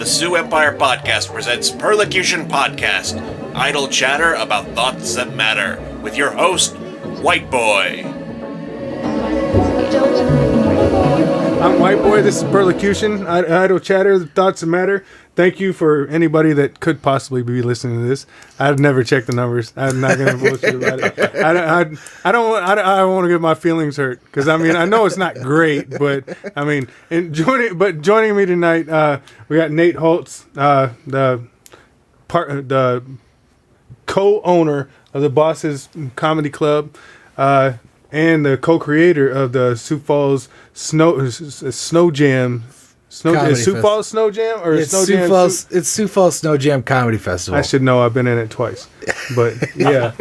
the Sioux Empire Podcast presents Perlocution Podcast, idle chatter about thoughts that matter, with your host, White Boi. I'm White Boi, this is Perlocution, idle chatter, thoughts that matter. Thank you for anybody that could possibly be listening to this. I've never checked the numbers. I'm not going to bullshit about it. I don't want to get my feelings hurt, because I mean, I know it's not great, but I mean, joining me tonight, we got Nate Holtz, the co-owner of the Bosses Comedy Club, and the co-creator of the Sioux Falls Snow Jam. Is Sioux Falls Snow Jam or it's Snow Sioux Jam? It's Sioux Falls Snow Jam Comedy Festival. I should know. I've been in it twice, but yeah,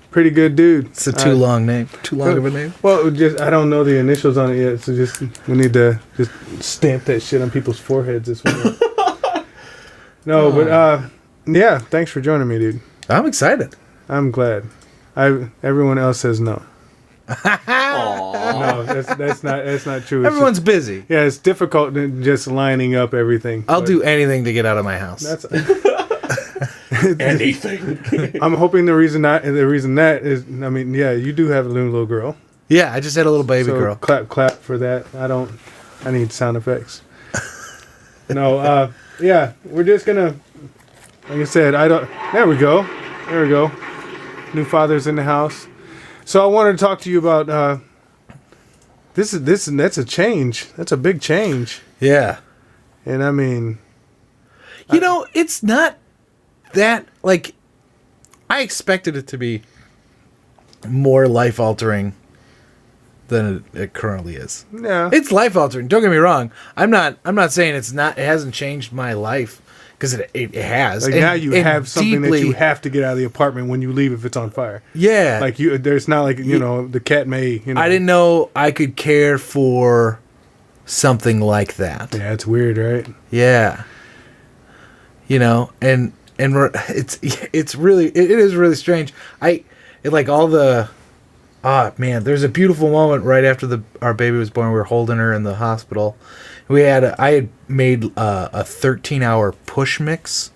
pretty good dude. It's a too long name. Too long of a name. Well, I don't know the initials on it yet, so we need to just stamp that shit on people's foreheads this winter. But yeah, thanks for joining me, dude. I'm excited. I'm glad. Everyone else says no. No, that's not true. Everyone's busy. Yeah, it's difficult just lining up everything. I'll do anything to get out of my house. That's Anything. I'm hoping the reason that is, I mean, yeah, you do have a little girl. Yeah, I just had a little baby girl. Clap for that. I need sound effects. No, yeah, we're just gonna, like I said, there we go. New father's in the house. So I wanted to talk to you about that's a change. That's a big change. Yeah. And I mean, it's not that, like, I expected it to be more life altering than it currently is. Yeah. It's life altering. Don't get me wrong. I'm not saying it hasn't changed my life, because it has. Like, now you have something that you have to get out of the apartment when you leave if it's on fire. Yeah. Like, there's not like, the cat may, I didn't know I could care for something like that. Yeah, it's weird, right? Yeah. And it is really strange. There's a beautiful moment right after our baby was born. We were holding her in the hospital. I had made a 13-hour push mix,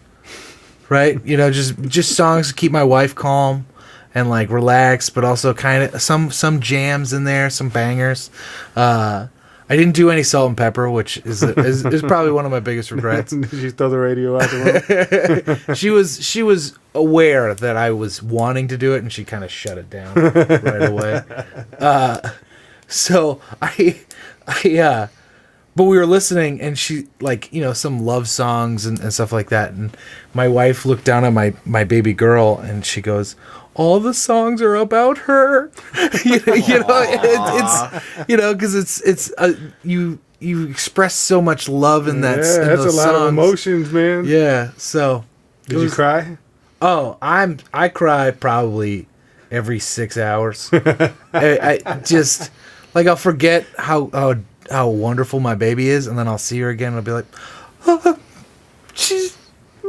right? Just songs to keep my wife calm and like relaxed, but also kind of some jams in there, some bangers. I didn't do any salt and pepper, which is probably one of my biggest regrets. Did she throw the radio out the room? She was aware that I was wanting to do it, and she kind of shut it down right away. So but we were listening, and she, like, some love songs and stuff like that. And my wife looked down at my baby girl, and she goes, "All the songs are about her." Because you express so much love in that. Yeah, that's a lot of emotions, man. Yeah. So did you cry? Oh, I cry probably every 6 hours. I just, like, I'll forget how wonderful my baby is, and then I'll see her again, and I'll be like, "Oh, she's."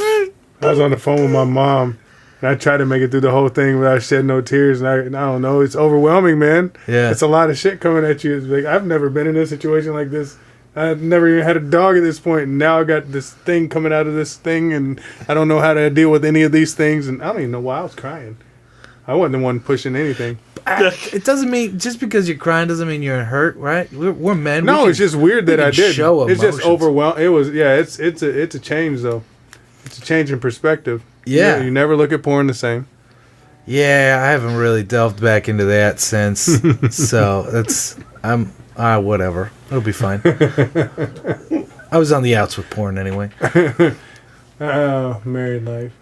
I was on the phone with my mom, and I tried to make it through the whole thing without shedding no tears, and I don't know, it's overwhelming, man. Yeah. It's a lot of shit coming at you. It's like, I've never been in a situation like this. I've never even had a dog at this point, and now I got this thing coming out of this thing, and I don't know how to deal with any of these things, and I don't even know why I was crying. I wasn't the one pushing anything. It doesn't mean, just because you're crying doesn't mean you're hurt, right? We're men. No, it's just weird that I did. Show it's emotions. just overwhelming. It was, yeah. It's a change though. It's a change in perspective. Yeah, you never look at porn the same. Yeah, I haven't really delved back into that since. So whatever. It'll be fine. I was on the outs with porn anyway. Married life.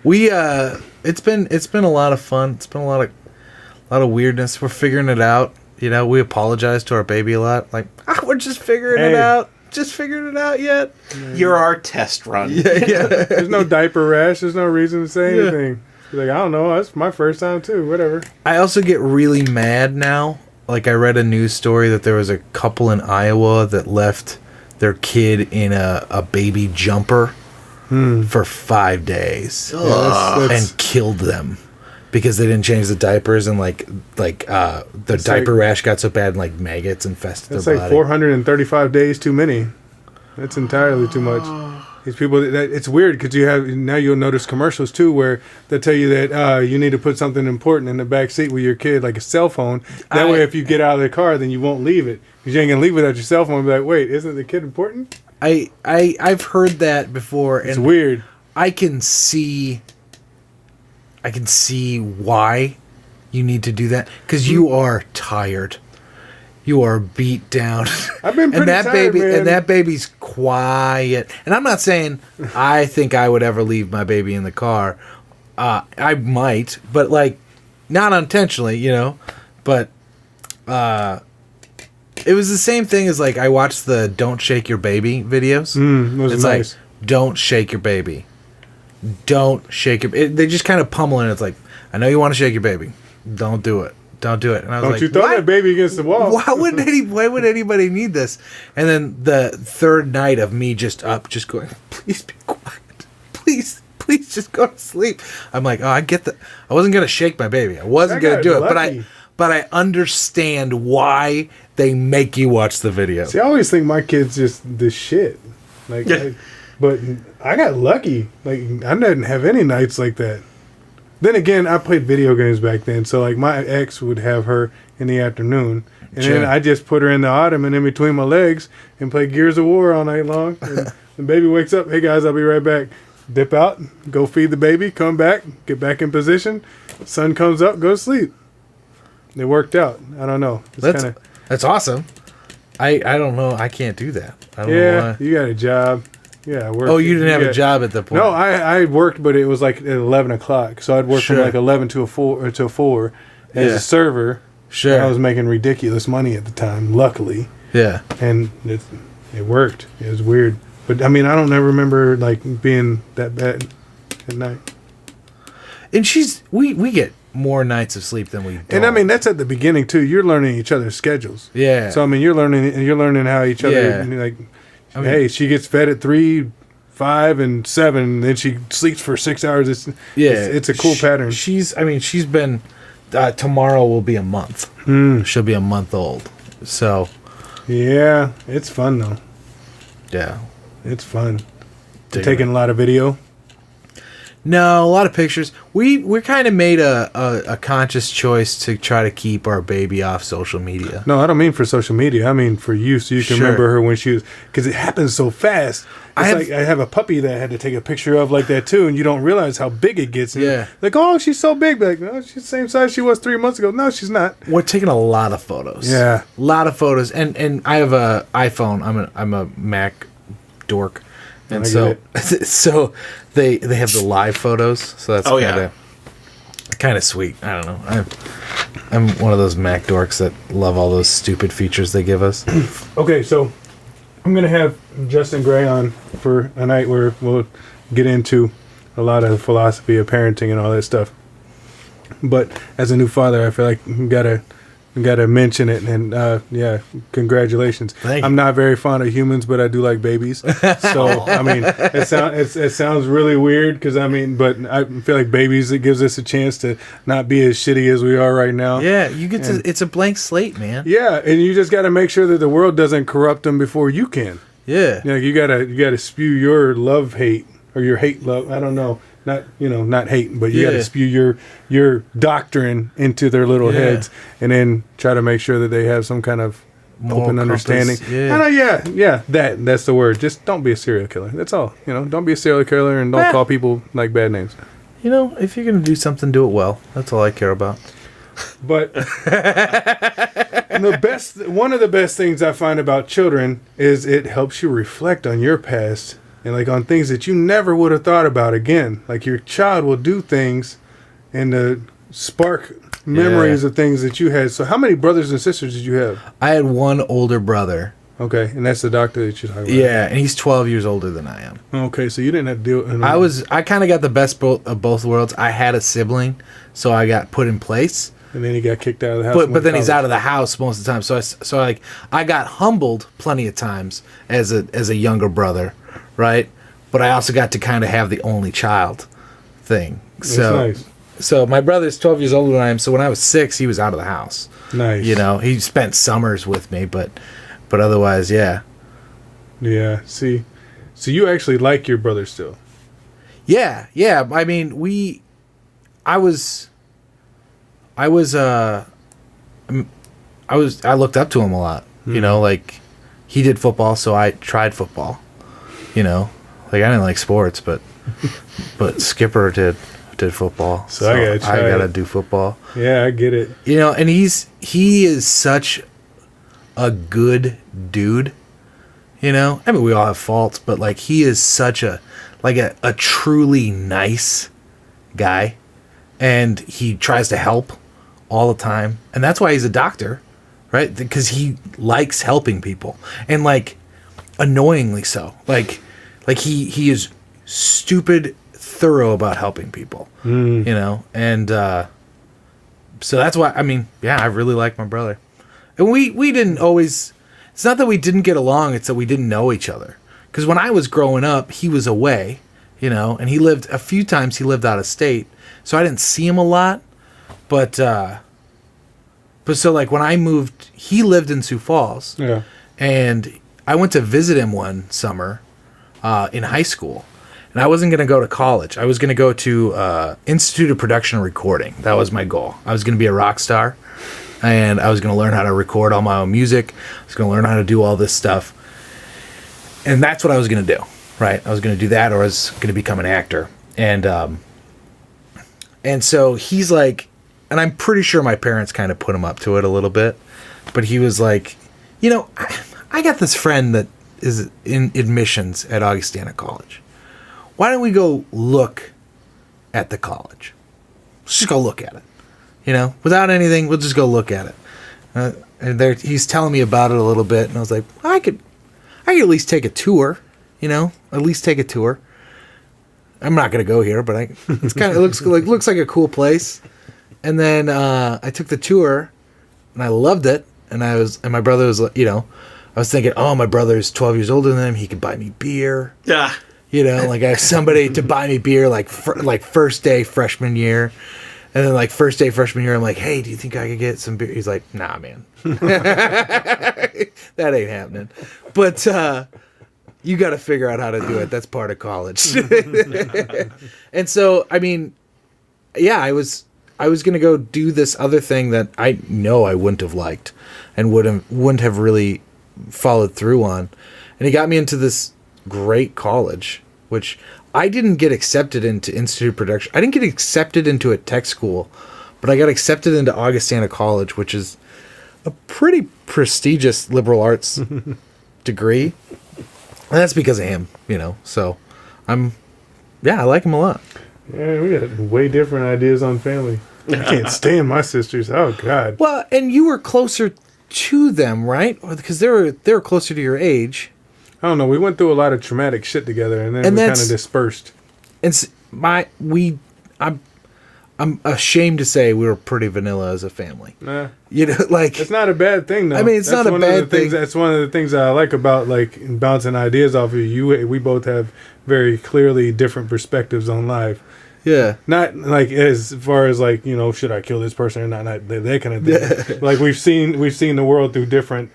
It's been a lot of fun. It's been a lot of weirdness. We're figuring it out. We apologize to our baby a lot. Like, we're just figuring it out. Just figuring it out yet. You're our test run. Yeah. There's no diaper rash. There's no reason to say anything. Like, I don't know. That's my first time too. Whatever. I also get really mad now. Like, I read a news story that there was a couple in Iowa that left their kid in a baby jumper for 5 days and killed them because they didn't change the diapers, and the diaper rash got so bad, and like maggots infested their body. It's like 435 days too many. That's entirely too much. These people, it's weird because you'll notice commercials too where they tell you that you need to put something important in the back seat with your kid, like a cell phone. That way, if you get out of the car, then you won't leave it. Because you ain't gonna leave without your cell phone. And be like, wait, isn't the kid important? I've heard that before. It's weird. I can see why you need to do that because you are tired. You are beat down. I've been pretty tired, man. And that baby's quiet. And I'm not saying I think I would ever leave my baby in the car. I might, but like not unintentionally, you know. But it was the same thing as like I watched the "Don't Shake Your Baby" videos. Those It's are nice. like don't shake your baby. Don't shake your. They just kind of pummel it. It's like I know you want to shake your baby. Don't do it. Don't do it. And I was Don't like, you throw what? that baby against the wall. Why would anybody need this? And then the third night of me just going, please be quiet. Please just go to sleep. I'm like, oh, I get that. I wasn't going to shake my baby. I wasn't going to do lucky. it. But I understand why they make you watch the video. See, I always think my kid's just the shit. Like, but I got lucky. Like, I didn't have any nights like that. Then again, I played video games back then, so like my ex would have her in the afternoon, and then I just put her in the ottoman in between my legs and play Gears of War all night long. And the baby wakes up, hey guys, I'll be right back. Dip out, go feed the baby, come back, get back in position. Sun comes up, go to sleep. It worked out. I don't know. That's awesome. I don't know. I can't do that. I don't know why. You got a job. Yeah, I worked. Oh, you didn't have a job at the point. No, I worked, but it was like at 11 o'clock. So I'd work from like 11 to 4 as a server. Sure. I was making ridiculous money at the time, luckily. Yeah. And it worked. It was weird. But, I mean, I don't ever remember, like, being that bad at night. And we get more nights of sleep than we don't. And, I mean, that's at the beginning, too. You're learning each other's schedules. Yeah. So, I mean, you're learning how each other, like... I mean, hey, she gets fed at 3, 5, and 7, and then she sleeps for 6 hours. It's a cool pattern. She's been. Tomorrow will be a month. She'll be a month old. So. Yeah, it's fun though. Yeah, it's fun. Taking a lot of video. No, a lot of pictures. We kind of made a conscious choice to try to keep our baby off social media. No, I don't mean for social media. I mean for you, so you can remember her when she was... Because it happens so fast. I have a puppy that I had to take a picture of like that too, and you don't realize how big it gets. And like, oh, she's so big. Like, no, she's the same size she was 3 months ago. No, she's not. We're taking a lot of photos. Yeah. A lot of photos. And I have a iPhone. I'm a Mac dork. And so they have the live photos, so that's kind of sweet. I don't know. I'm one of those Mac dorks that love all those stupid features they give us. Okay, so I'm gonna have Justin Gray on for a night where we'll get into a lot of philosophy of parenting and all that stuff. But as a new father, I feel like we gotta mention it, and congratulations. Thank you. I'm not very fond of humans, but I do like babies. So I mean, it sounds really weird because but I feel like babies, it gives us a chance to not be as shitty as we are right now. Yeah, you get to. It's a blank slate, man. Yeah, and you just got to make sure that the world doesn't corrupt them before you can. Yeah, you gotta spew your love hate or your hate love. I don't know. Not hate, but you got to spew your doctrine into their little heads, and then try to make sure that they have some kind of open understanding. That's the word. Just don't be a serial killer. That's all. Don't be a serial killer, and don't call people like bad names. If you're gonna do something, do it well. That's all I care about. But one of the best things I find about children is it helps you reflect on your past. And like on things that you never would have thought about again. Like your child will do things and spark memories of things that you had. So how many brothers and sisters did you have? I had one older brother. Okay, and that's the doctor that you're talking about. Yeah, and he's 12 years older than I am. Okay, so you didn't have to deal with I kind of got the best of both worlds. I had a sibling, so I got put in place. And then he got kicked out of the house. But then he's out of the house most of the time. So I got humbled plenty of times as a younger brother. Right, but I also got to kind of have the only child thing. So, nice. So my brother's 12 years older than I am. So when I was 6, he was out of the house. Nice. He spent summers with me, but otherwise, yeah. Yeah. See, so you actually like your brother still? Yeah. I mean, I looked up to him a lot. You know, like he did football, so I tried football. You know, like I didn't like sports, but Skipper did football, so I gotta do football. Yeah, I get it. You know, and he is such a good dude. You know, I mean, we all have faults, but like he is such a truly nice guy, and he tries to help all the time, and that's why he's a doctor, right? Because he likes helping people, and like annoyingly so. Like he is stupid thorough about helping people, you know, and so that's why, I mean, yeah, I really like my brother, and we didn't always. It's not that we didn't get along; it's that we didn't know each other. Because when I was growing up, he was away, you know, and he lived a few times. He lived out of state, so I didn't see him a lot. But so like when I moved, he lived in Sioux Falls, Yeah. and I went to visit him one summer in high school. And I wasn't going to go to college. I was going to go to Institute of Production and Recording. That was my goal. I was going to be a rock star, and I was going to learn how to record all my own music. I was going to learn how to do all this stuff. And that's what I was going to do, right? I was going to do that, or I was going to become an actor. And so he's like, and I'm pretty sure my parents kind of put him up to it a little bit, but he was like, you know, I got this friend that is in admissions at Augustana College. Why don't we go look at the college? Let's just go look at it. You know, without anything, we'll just go look at it. And he's telling me about it a little bit, and I was like, I could at least take a tour. You know, at least take a tour. I'm not gonna go here, but it looks like a cool place. And then I took the tour, and I loved it. And my brother was, you know, I was thinking, oh, my brother's 12 years older than him. He could buy me beer. Yeah. You know, like I have somebody to buy me beer, like first day freshman year. And then like first day freshman year, I'm like, hey, do you think I could get some beer? He's like, nah, man. That ain't happening. But you got to figure out how to do it. That's part of college. And so, I mean, yeah, I was going to go do this other thing that I know I wouldn't have liked and wouldn't have really followed through on. And he got me into this great college, which I didn't get accepted into Institute of Production. I didn't get accepted into a tech school, but I got accepted into Augustana College, which is a pretty prestigious liberal arts degree. And that's because of him, you know. So I like him a lot. Yeah, we got way different ideas on family. I can't stand my sisters. Oh God. Well, and you were closer to them, right? Because they were closer to your age. I don't know. We went through a lot of traumatic shit together, and then we kind of dispersed. And I'm ashamed to say we were pretty vanilla as a family. Nah, you know, like it's not a bad thing, though. I mean, it's not a bad thing. That's one of the things I like about like bouncing ideas off of you. We both have very clearly different perspectives on life. Yeah, not like as far as like, you know, should I kill this person or not? Not that kind of thing. Like we've seen the world through different.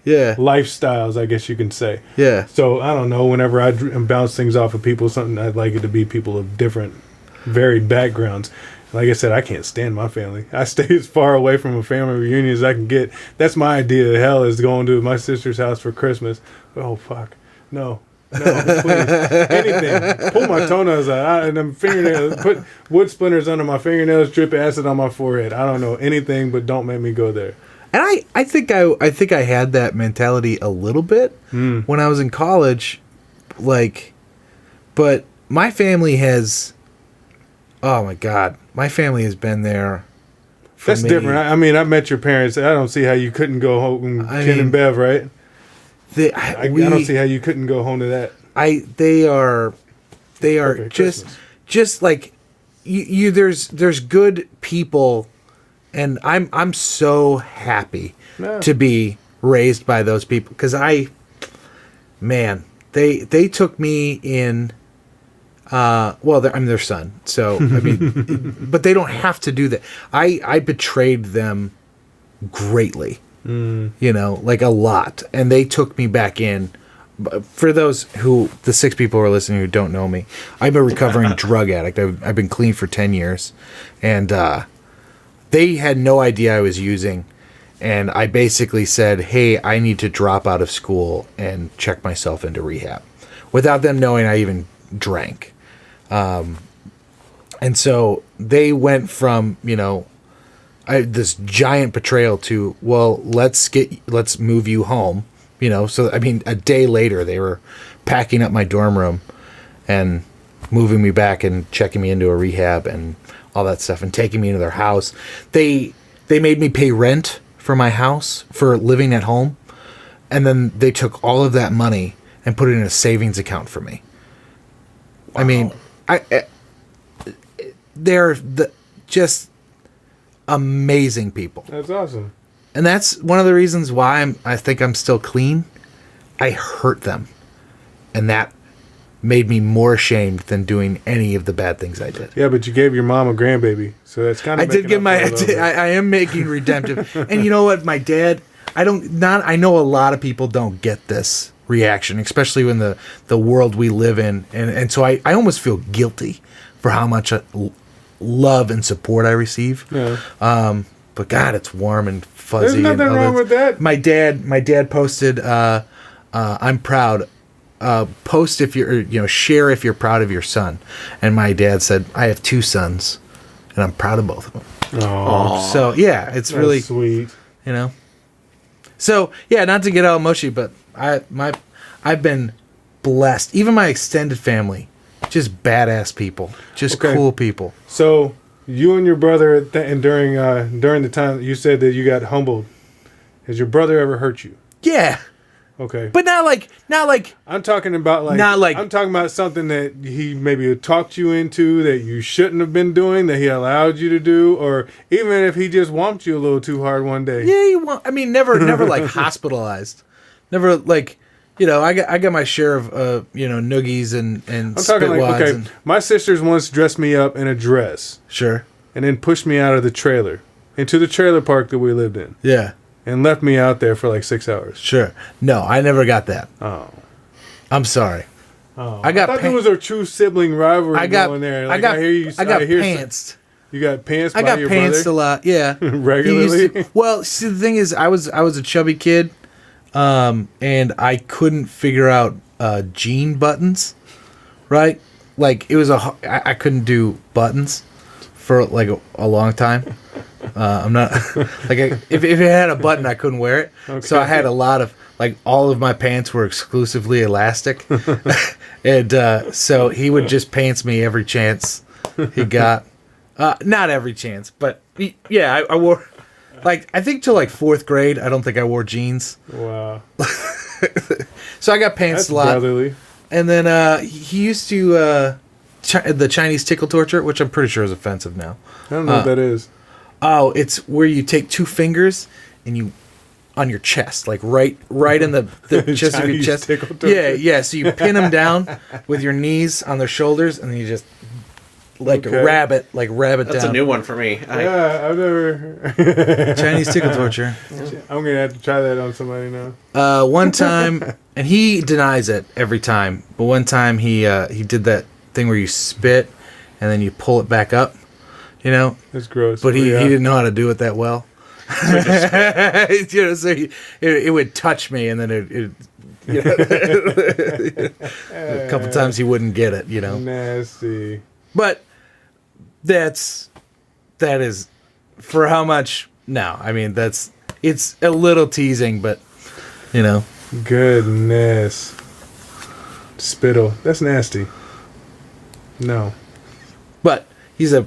Yeah, lifestyles, I guess you can say. Yeah. So I don't know. Whenever I bounce things off of people, something I'd like it to be people of different, varied backgrounds. Like I said, I can't stand my family. I stay as far away from a family reunion as I can get. That's my idea of hell, is going to my sister's house for Christmas. Oh fuck, no, please, anything. Pull my toenails out and them fingernails. Put wood splinters under my fingernails. Drip acid on my forehead. I don't know anything, but don't make me go there. And I think I had that mentality a little bit when I was in college, like, but my family has, oh my God, my family has been there. That's different. I mean, I met your parents. I don't see how you couldn't go home. Ken and Bev, right? I don't see how you couldn't go home to that. They are just like you. There's good people. And I'm so happy to be raised by those people, because they took me in. I'm their son, so I mean, but they don't have to do that. I betrayed them greatly, you know, like a lot, and they took me back in for the 6 people who are listening who don't know me, I'm a recovering drug addict. I've been clean for 10 years, and they had no idea I was using. And I basically said, hey, I need to drop out of school and check myself into rehab, without them knowing I even drank. And so they went from, this giant betrayal to, well, let's move you home. So, I mean, a day later, they were packing up my dorm room and moving me back and checking me into a rehab and all that stuff and taking me into their house. They made me pay rent for my house for living at home. And then they took all of that money and put it in a savings account for me. Wow. I mean, they're just amazing people. That's awesome. And that's one of the reasons why I think I'm still clean. I hurt them. And that made me more ashamed than doing any of the bad things I did. Yeah, but you gave your mom a grandbaby. So that's kind of I am making redemptive. And you know what? My dad, I know a lot of people don't get this reaction, especially in the world we live in. And so I almost feel guilty for how much love and support I receive. Yeah. But God, it's warm and fuzzy. There's nothing wrong with that. My dad posted, I'm proud. Post if you're, share if you're proud of your son. And my dad said, I have 2 sons, and I'm proud of both of them. Aww. So yeah, it's really sweet. So yeah, not to get all mushy, but I've been blessed. Even my extended family, just badass people, just cool people. So you and your brother, and during the time you said that you got humbled, has your brother ever hurt you? Yeah. Okay. But not like I'm talking about I'm talking about something that he maybe talked you into that you shouldn't have been doing, that he allowed you to do, or even if he just whomped you a little too hard one day. Yeah, never like hospitalized. Never like, I got my share of noogies and I'm talking like, okay, my sisters once dressed me up in a dress. Sure. And then pushed me out of the trailer into the trailer park that we lived in. Yeah. And left me out there for like 6 hours. Sure. No, I never got that. Oh. I'm sorry. Oh. I thought there was a true sibling rivalry going there. Like, I got pantsed. You got pantsed by your brother? I got pantsed a lot, yeah. Regularly? See, the thing is, I was a chubby kid, and I couldn't figure out jean buttons, right? Like, it was I couldn't do buttons for like a long time. I'm not like if it had a button, I couldn't wear it. Okay. So I had a lot of all of my pants were exclusively elastic, and so he would just pants me every chance he got. Not every chance, but yeah, I wore I think till 4th grade. I don't think I wore jeans. Wow. So I got pants a lot. Brotherly. And then he used to the Chinese tickle torture, which I'm pretty sure is offensive now. I don't know what that is. Oh, it's where you take 2 fingers and you on your chest, right in the chest of your chest. Yeah. So you pin them down with your knees on their shoulders, and then you just rabbit down. That's a new one for me. Yeah, I've never Chinese tickle torture. I'm gonna have to try that on somebody now. One time, and he denies it every time, but one time he did that thing where you spit and then you pull it back up. That's gross. But he didn't know how to do it that well. So it would touch me, and then a couple times he wouldn't get it. Nasty. But that is for how much? No, I mean it's a little teasing, but Goodness. Spittle. That's nasty. No. But he's a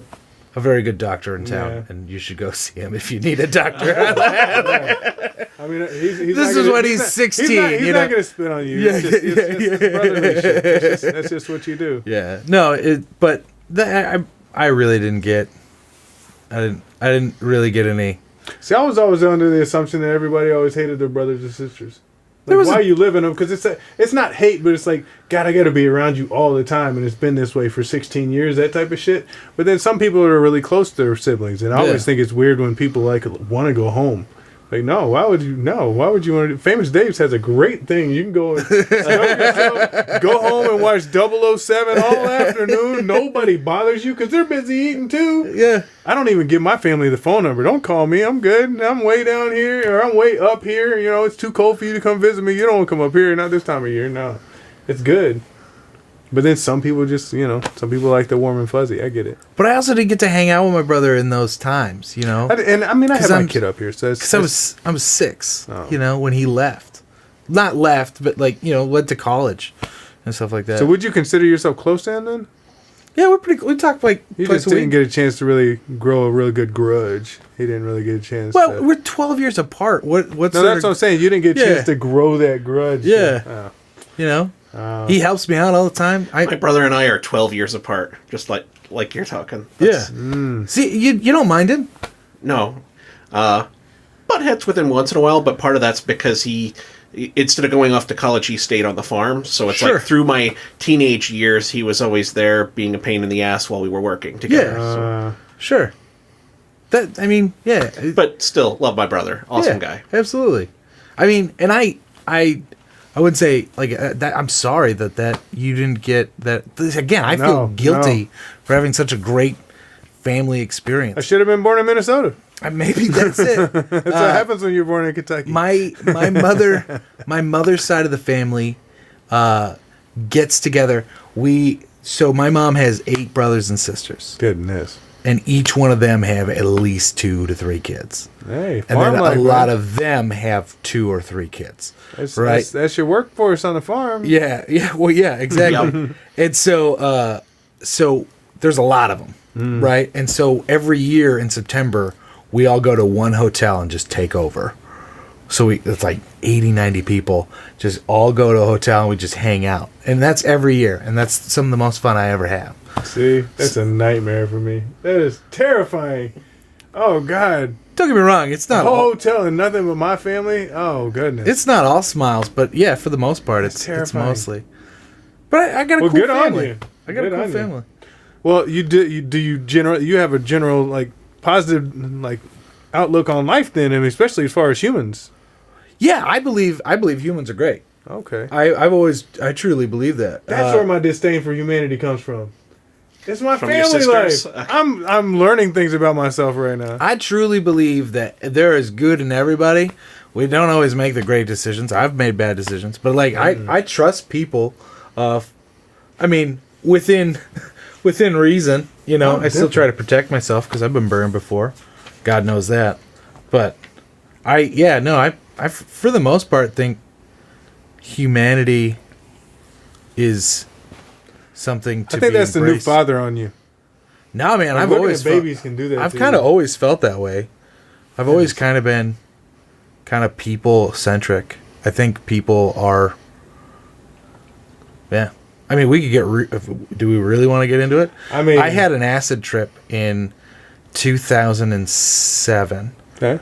very good doctor in town, and you should go see him if you need a doctor. I mean, this is when he's 16. He's not going to spit on you. Yeah, it's brotherly shit. That's just what you do. Yeah. No, but I really didn't get. I didn't really get any. See, I was always under the assumption that everybody always hated their brothers and sisters. Why you live in them? Because it's not hate, but it's like, God, I got to be around you all the time, and it's been this way for 16 years, that type of shit. But then some people are really close to their siblings, and I always think it's weird when people want to go home, Like, no, why would you? No, why would you want to? Famous Dave's has a great thing. You can go and go home and watch 007 all afternoon. Nobody bothers you because they're busy eating too. Yeah. I don't even give my family the phone number. Don't call me. I'm good. I'm way down here or I'm way up here. You know, it's too cold for you to come visit me. You don't want to come up here. Not this time of year. No, it's good. But then some people just, some people like the warm and fuzzy. I get it. But I also didn't get to hang out with my brher in those times, I have my kid up here. So because I was 6, when he left. Not left, but went to college and stuff like that. So would you consider yourself close to him then? Yeah, we talked like you twice just a didn't week. get a chance to really grow a really good grudge. He didn't really get a chance. Well, we're 12 years apart. What's no, that's what I'm saying. You didn't get a chance to grow that grudge. Yeah. He helps me out all the time. My brother and I are 12 years apart, just like you're talking. See, you don't mind him? No. Butt heads with him once in a while, but part of that's because he, instead of going off to college, he stayed on the farm. So it's like through my teenage years, he was always there being a pain in the ass while we were working together. Yeah. Sure. Yeah. But still, love my brother. Awesome guy. Absolutely. I mean, and I wouldn't say that. I'm sorry that you didn't get that. Again, I feel guilty for having such a great family experience. I should have been born in Minnesota. Maybe that's it. That's what happens when you're born in Kentucky. My mother's side of the family gets together. So my mom has 8 brothers and sisters. Goodness. And each one of them have at least 2 to 3 kids. Hey, and then a lot of them have 2 or 3 kids. That's your workforce on the farm. Yeah. Well, yeah, exactly. And so there's a lot of them, right? And so every year in September, we all go to one hotel and just take over. So it's like 80, 90 people just all go to a hotel and we just hang out. And that's every year. And that's some of the most fun I ever have. See, that's a nightmare for me. That is terrifying. Oh, God. Don't get me wrong. It's not a whole hotel and nothing but my family. Oh, goodness. It's not all smiles, but yeah, for the most part, it's mostly. But I got a cool good family. On you. I got a cool family. Well, you have a general positive outlook on life then, and especially as far as humans. Yeah, I believe humans are great. Okay. I truly believe that. That's where my disdain for humanity comes from. It's my family life. I'm learning things about myself right now. I truly believe that there is good in everybody. We don't always make the great decisions. I've made bad decisions, but I trust people. Within reason. I still try to protect myself because I've been burned before. God knows that. But I for the most part think humanity is something to be I think that's embraced. the new father on you. No, man, I've always babies can do that. I've kind of always felt that way. I've always kind of been kind of people centric. I think people are. Yeah, I mean, we could get. Do we really want to get into it? I had an acid trip in 2007. Okay.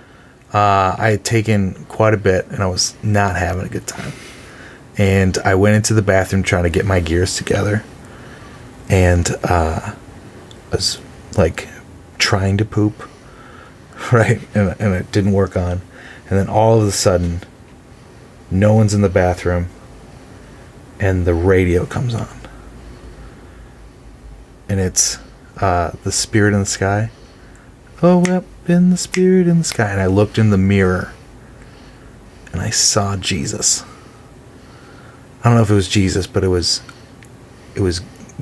I had taken quite a bit, and I was not having a good time. And I went into the bathroom trying to get my gears together. And I was trying to poop, right? And it didn't work on. And then all of a sudden, no one's in the bathroom, and the radio comes on. And it's The Spirit in the Sky. Oh, up in the Spirit in the Sky. And I looked in the mirror, and I saw Jesus. I don't know if it was Jesus, but it was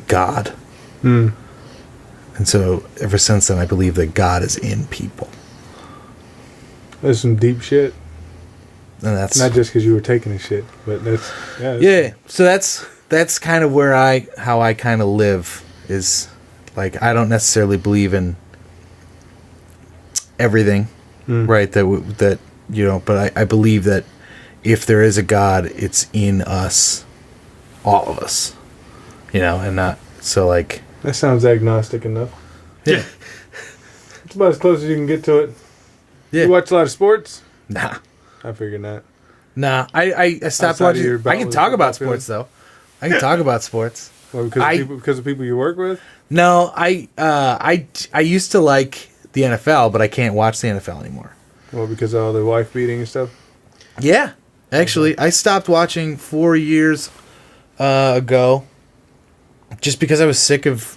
God. And so ever since then, I believe that God is in people. That's some deep shit. And that's not just because you were taking a shit, but that's So that's kind of how I kind of live. Is I don't necessarily believe in everything, right? But I believe that if there is a God, it's in us, all of us, and not so That sounds agnostic enough. Yeah. It's about as close as you can get to it. Yeah. You watch a lot of sports? Nah. I figured not. Nah. I stopped watching. I can talk about sports though. I can talk about sports. Well, because of people you work with? No, I used to like the NFL, but I can't watch the NFL anymore. Well, because of all the wife beating and stuff. Yeah, actually, I stopped watching 4 years ago, just because I was sick of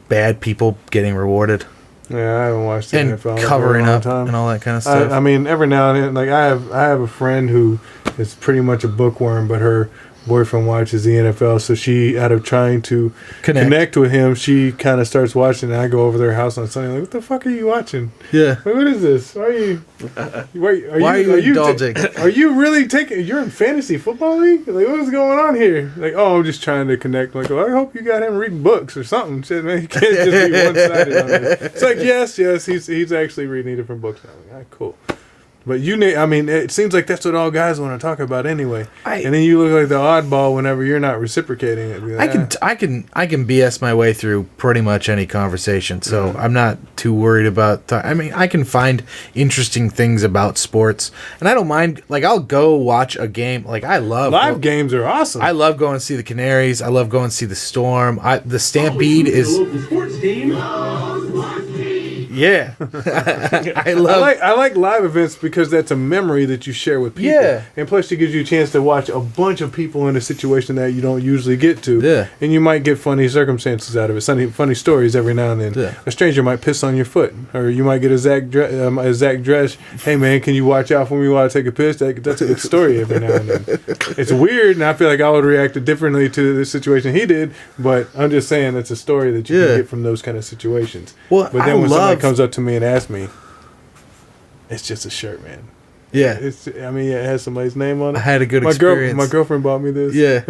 bad people getting rewarded. Yeah, I haven't watched the And NFL in covering a long up time. and all that kind of stuff. I mean, every now and then, like I have a friend who is pretty much a bookworm, but her boyfriend watches the NFL, so she, out of trying to connect with him, she kind of starts watching. And I go over their house on Sunday, like, what the fuck are you watching? Yeah. Like, what is this? Why are you? Why are you indulging? Are you really taking? You're in fantasy football league? Like, what is going on here? Like, oh, I'm just trying to connect. I'm like, well, I hope you got him reading books or something. Shit, man, you can't just be one sided on this. It's like, yes, he's actually reading different books now. Like, all right, cool. But I mean, it seems like that's what all guys want to talk about anyway. And then you look like the oddball whenever you're not reciprocating it. Like, I can BS my way through pretty much any conversation, so I'm not too worried about. I mean, I can find interesting things about sports, and I don't mind. Like, I'll go watch a game. Like, I love live games are awesome. I love going to see the Canaries. I love going to see the Storm. The Stampede is. Yeah, I like live events because that's a memory that you share with people. Yeah, and plus it gives you a chance to watch a bunch of people in a situation that you don't usually get to. Yeah, and you might get funny circumstances out of it, funny stories every now and then. Yeah. A stranger might piss on your foot, or you might get a Zach Dresch. Hey man, can you watch out for me while I take a piss? That's a good story every now and then. It's weird, and I feel like I would react differently to the situation he did. But I'm just saying it's a story that you can get from those kind of situations. Well, but then when somebody comes up to me and asks me, it's just a shirt, man. Yeah, it has somebody's name on it. I had a good experience. My girlfriend bought me this. Yeah.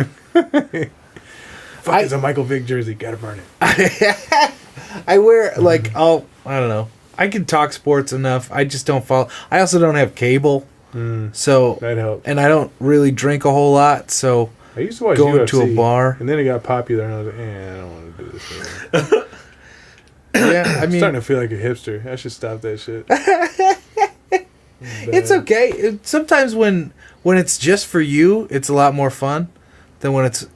Fuck, it's a Michael Vick jersey. Gotta burn it. I wear I don't know. I can talk sports enough. I just don't follow. I also don't have cable, so that helps. And I don't really drink a whole lot, so I used to watch going UFC, to a bar, and then it got popular, and I was like, I don't want to do this anymore. Yeah, I mean, I'm starting to feel like a hipster. I should stop that shit. It's okay. Sometimes when it's just for you, it's a lot more fun than when it's.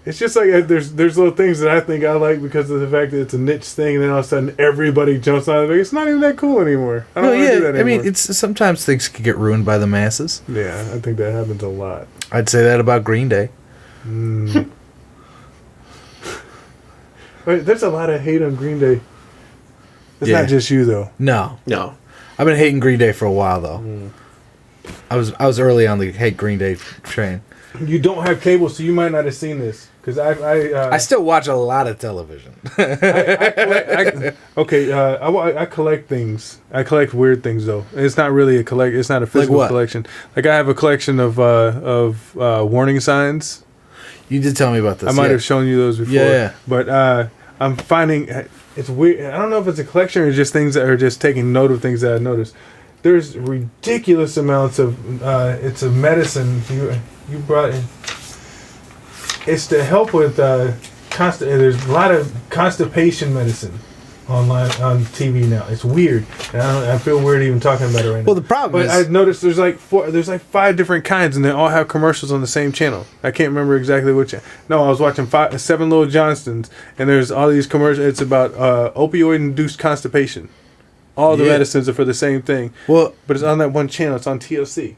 It's just like there's little things that I think I like because of the fact that it's a niche thing, and then all of a sudden everybody jumps on it. It's not even that cool anymore. I don't want to do that anymore. I mean, it's sometimes things can get ruined by the masses. Yeah, I think that happens a lot. I'd say that about Green Day. But there's a lot of hate on Green Day. It's not just you though. No. I've been hating Green Day for a while though. I was early on the hate Green Day train. You don't have cable, so you might not have seen this. Because I still watch a lot of television. I collect things. I collect weird things though. It's not really a collect. It's not a physical collection. Like I have a collection of warning signs. You did tell me about this. I might have shown you those before. Yeah. But I'm finding it's weird. I don't know if it's a collection or just things that are just taking note of things that I noticed. There's ridiculous amounts of it's a medicine you brought in. It's to help with there's a lot of constipation medicine online on TV now. It's weird. And I feel weird even talking about it right now. Well, the problem is, I noticed there's like 5 different kinds, and they all have commercials on the same channel. I can't remember exactly which. No, I was watching 7 Little Johnsons, and there's all these commercials. It's about opioid-induced constipation. All the medicines are for the same thing. Well, but it's on that one channel. It's on TLC.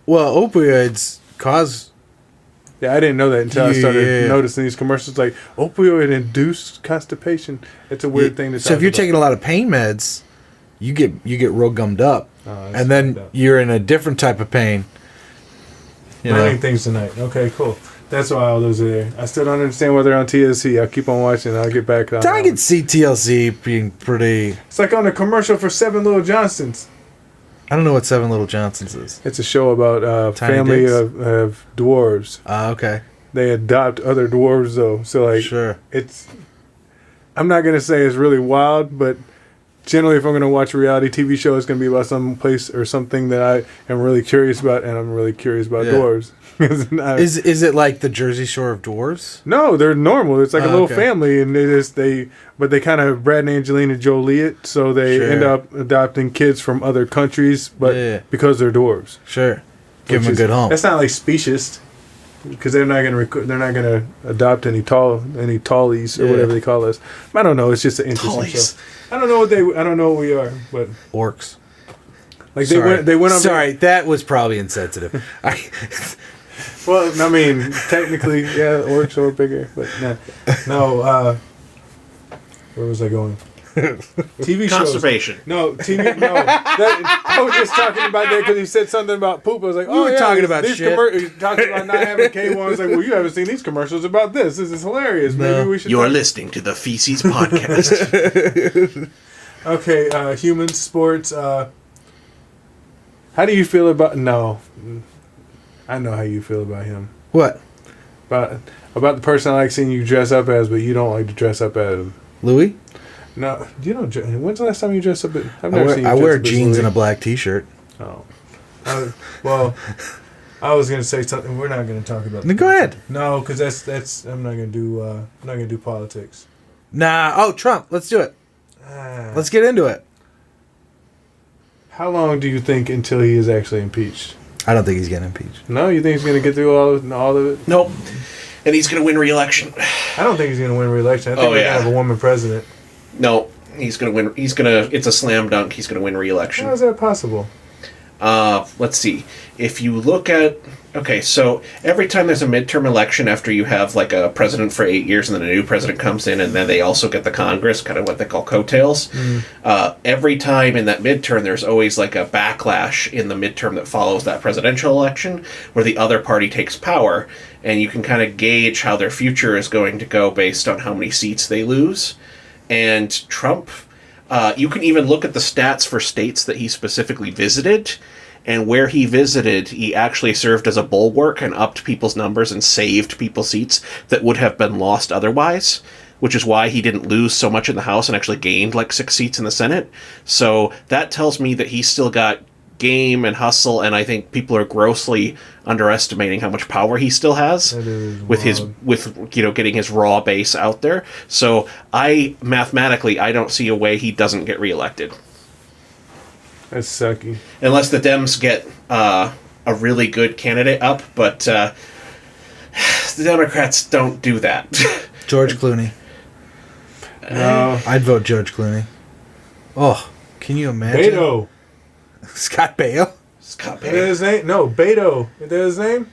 Well, opioids cause. Yeah, I didn't know that until I started noticing these commercials like opioid-induced constipation. It's a weird thing to talk So if you're about. taking a lot of pain meds, you get real gummed up, and then you're in a different type of pain. Learning things tonight. Okay, cool. That's why all those are there. I still don't understand why they're on TLC. I'll keep on watching. I'll get back on. I can see TLC being pretty. It's like on a commercial for 7 Little Johnsons. I don't know what 7 Little Johnsons is. It's a show about a family of dwarves. Okay. They adopt other dwarves though, so like it's. I'm not gonna say it's really wild, but generally, if I'm gonna watch a reality TV show, it's gonna be about some place or something that I am really curious about, and I'm really curious about dwarves. Is it like the Jersey Shore of dwarves? No, they're normal. It's like a little family, and but they kind of Brad and Angelina Jolie it, so they end up adopting kids from other countries, but because they're dwarves. Sure, give them a good home. That's not like specious. because they're not gonna adopt any tallies or whatever they call us. I don't know. It's just an interesting show. I don't know what we are, but Orcs. Like they went on. Sorry, that was probably insensitive. Well, I mean, technically, yeah, orcs are bigger, but no. Where was I going? TV shows. Conservation. No, TV. No, I was just talking about that because he said something about poop. I was like, were talking about these shit. He talked about not having K1. I was like, well, you haven't seen these commercials about this. This is hilarious. No. Maybe we should. You're listening to the Feces Podcast. Okay, humans, sports. How do you feel about? No, I know how you feel about him. What? About the person I like seeing you dress up as, but you don't like to dress up as him. Louis? No, you know. When's the last time you dressed up? I wear jeans and a black T-shirt. Oh, well, I was gonna say something. We're not gonna talk about. Go ahead. No, because that's. I'm not gonna do politics. Nah. Oh, Trump. Let's do it. Let's get into it. How long do you think until he is actually impeached? I don't think he's getting impeached. No, you think he's gonna get through all of it? Nope. And he's going to win re-election. I don't think he's gonna win re-election. I think we're gonna have a woman president. No, he's going to win. It's a slam dunk. He's going to win re-election. How is that possible? Let's see. If you look at... Okay, so every time there's a midterm election after you have like a president for 8 years and then a new president comes in and then they also get the Congress, kind of what they call coattails, every time in that midterm there's always like a backlash in the midterm that follows that presidential election where the other party takes power, and you can kind of gauge how their future is going to go based on how many seats they lose. And Trump, you can even look at the stats for states that he specifically visited, and where he visited, he actually served as a bulwark and upped people's numbers and saved people's seats that would have been lost otherwise, which is why he didn't lose so much in the House and actually gained like 6 seats in the Senate. So that tells me that he's still got game and hustle, and I think people are grossly underestimating how much power he still has with getting his raw base out there. So mathematically I don't see a way he doesn't get reelected. That's sucky. Unless the Dems get a really good candidate up, but the Democrats don't do that. George Clooney. No. I'd vote George Clooney. Oh, can you imagine? Beto. Scott Baio? Scott Is that his name? No, Beto. Is that his name?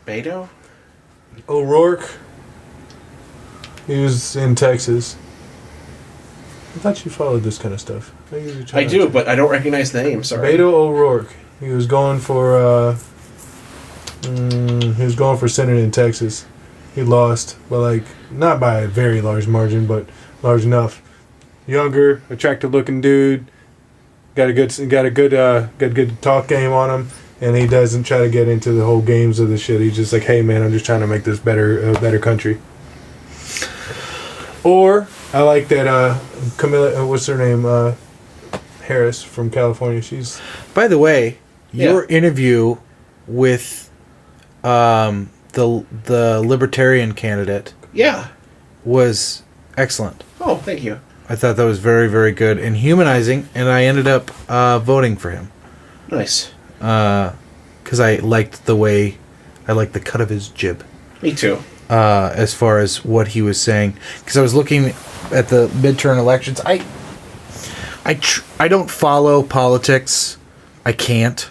Beto? O'Rourke. He was in Texas. I thought you followed this kind of stuff. I do, but I don't recognize the name. Sorry. Beto O'Rourke. He was going for Senate in Texas. He lost, but not by a very large margin, but large enough. Younger, attractive-looking dude. Got a good talk game on him, and he doesn't try to get into the whole games of the shit. He's just like, hey man, I'm just trying to make this a better country. Or I like that Camilla, what's her name? Harris from California. She's. By the way, your interview with the Libertarian candidate, was excellent. Oh, thank you. I thought that was very, very good and humanizing, and I ended up voting for him. Nice. Because I liked the cut of his jib. Me too. As far as what he was saying, because I was looking at the midterm elections. I don't follow politics. I can't.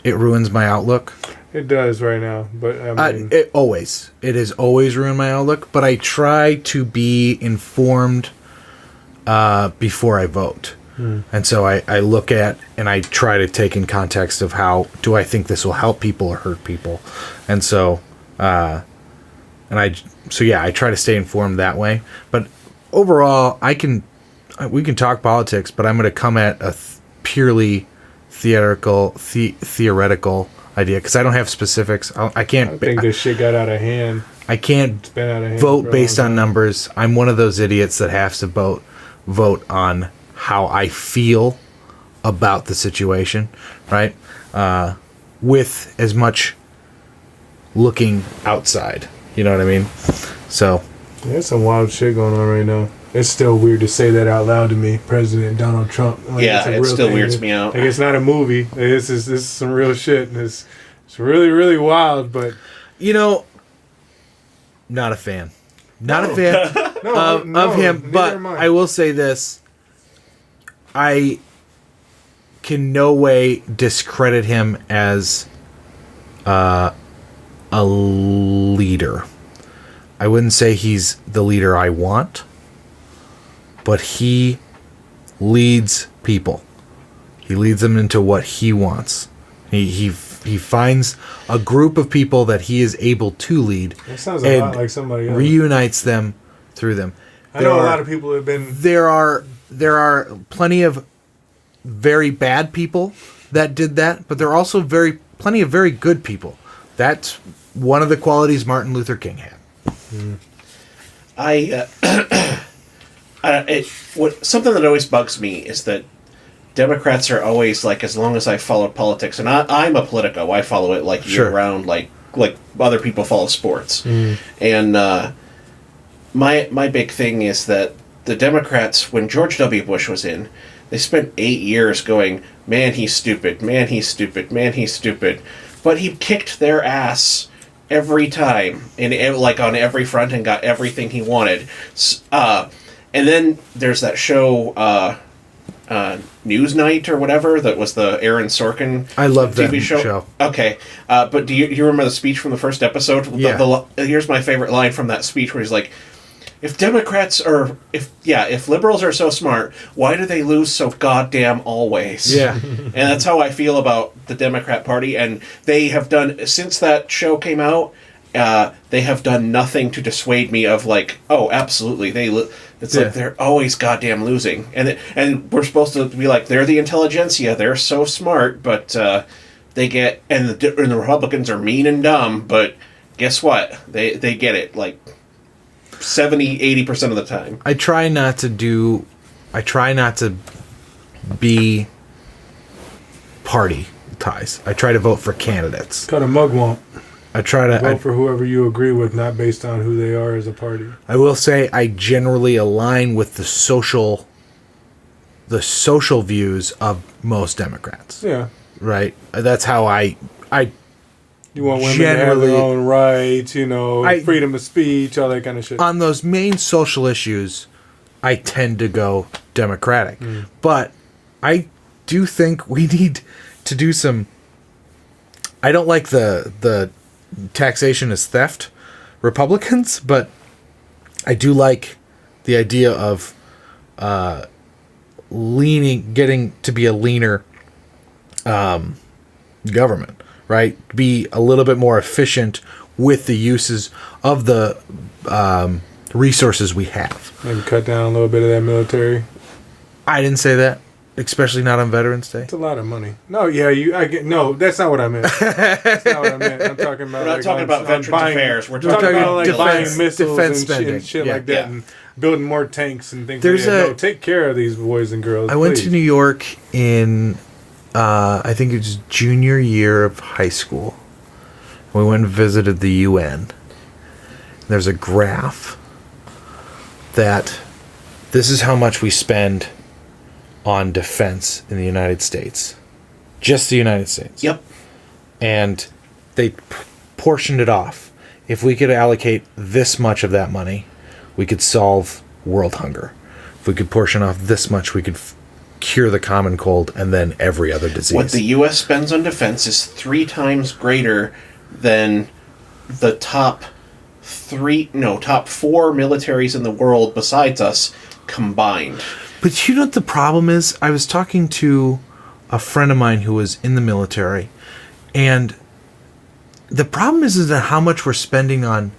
It ruins my outlook. It does right now, but it has always ruined my outlook. But I try to be informed before I vote. And so I look at and I try to take in context of how do I think this will help people or hurt people. And so I try to stay informed that way. But overall, we can talk politics, but I'm going to come at a purely theoretical idea because I don't have specifics. I think this shit got out of hand. I can't vote based on numbers. I'm one of those idiots that has to vote on how I feel about the situation, right? With as much looking outside. You know what I mean? So there's some wild shit going on right now. It's still weird to say that out loud to me, President Donald Trump. It still weirds me out. It's not a movie. This is some real shit. And it's really, really wild. But Not a fan. Not a fan of him. neither But am I. I will say this: I can no way discredit him as a leader. I wouldn't say he's the leader I want, but he leads people. He leads them into what he wants. He finds a group of people that he is able to lead. That sounds a lot like somebody else. Reunites them through them. I know a lot of people have been. There are plenty of very bad people that did that, but there are also plenty of very good people. That's one of the qualities Martin Luther King had. Something that always bugs me is that Democrats are always like, as long as I follow politics, and I'm a politico, I follow it like year round, like other people follow sports. And my big thing is that the Democrats, when George W. Bush was in, they spent 8 years going, man, he's stupid, man, he's stupid, man, he's stupid. But he kicked their ass every time, and like on every front, and got everything he wanted. And then there's that show, Newsnight or whatever, that was the Aaron Sorkin I love TV that show. Okay, but do you remember the speech from the first episode? Yeah. Here's my favorite line from that speech, where he's like, if liberals are so smart, why do they lose so goddamn always? Yeah. And that's how I feel about the Democrat Party, and they have done, since that show came out, they have done nothing to dissuade me of like, oh, absolutely, it's like they're always goddamn losing, and we're supposed to be like, they're the intelligentsia, they're so smart, but they get, and the Republicans are mean and dumb, but guess what? They get it like 70-80% of the time. I try not to be party ties. I try to vote for candidates. Cut a mugwump. I try to Vote for whoever you agree with, not based on who they are as a party. I will say I generally align with the social views of most Democrats. Yeah. Right? That's how I You want women to have their own rights, freedom of speech, all that kind of shit. On those main social issues, I tend to go Democratic. But I do think we need to do some... I don't like the taxation is theft Republicans, but I do like the idea of getting to be a leaner government, right? Be a little bit more efficient with the uses of the resources we have. Maybe cut down a little bit of that military. I didn't say that, especially not on Veterans Day. It's a lot of money. No, no, that's not what I meant. That's not what I meant. I'm talking about. We're not talking about Veterans Affairs. We're talking about like buying missiles defense and shit like that, and building more tanks and things. Take care of these boys and girls. I went to New York in, I think it was junior year of high school. We went and visited the UN. There's a graph that this is how much we spend on defense in the United States. Just the United States. Yep. And they portioned it off. If we could allocate this much of that money, we could solve world hunger. If we could portion off this much, we could cure the common cold and then every other disease. What the U.S. spends on defense is 3 times greater than the top 4 militaries in the world besides us combined. But you know what the problem is? I was talking to a friend of mine who was in the military, and the problem is that how much we're spending on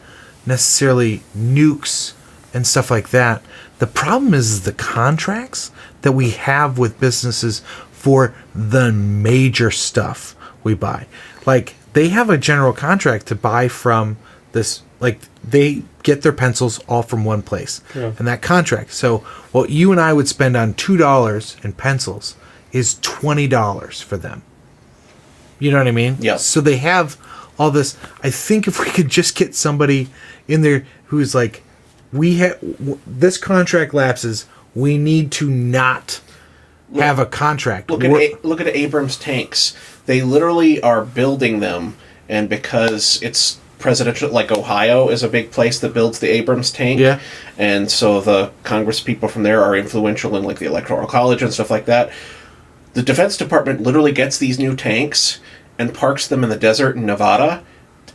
necessarily nukes and stuff like that. The problem is the contracts that we have with businesses for the major stuff we buy. Like, they have a general contract to buy from this, like, they get their pencils all from one place. Yeah. And that contract. So what you and I would spend on $2 in pencils is $20 for them. You know what I mean? Yeah. So they have all this. I think if we could just get somebody in there who's like, this contract lapses, we need to not have a contract. Look at Abrams tanks. They literally are building them, and because it's presidential, like Ohio is a big place that builds the Abrams tank. Yeah. And so the Congress people from there are influential in like the Electoral College and stuff like that. The Defense Department literally gets these new tanks and parks them in the desert in Nevada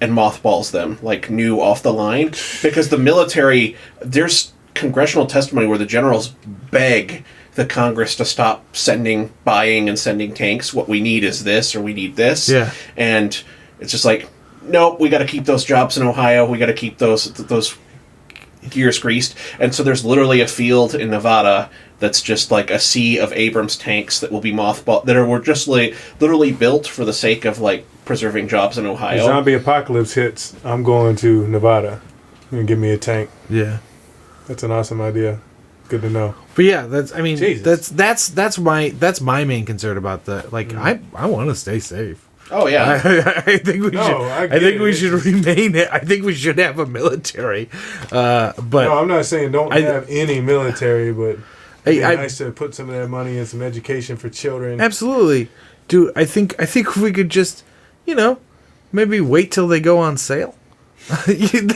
and mothballs them, like new off the line. Because the military, there's congressional testimony where the generals beg the Congress to stop buying and sending tanks. What we need is this, or we need this. Yeah. And it's just like, nope, we got to keep those jobs in Ohio. We got to keep those gears greased. And so there's literally a field in Nevada that's just like a sea of Abrams tanks that will be mothballed, that were just like literally built for the sake of like preserving jobs in Ohio. If zombie apocalypse hits, I'm going to Nevada and give me a tank. Yeah. That's an awesome idea. Good to know. But yeah, Jesus. that's my main concern about the I want to stay safe. Oh yeah. I think we should. I think we should remain it. I think we should have a military. But no, I'm not saying don't have any military, but it'd be nice to put some of that money in some education for children. Absolutely, dude. I think if we could just, maybe wait till they go on sale. If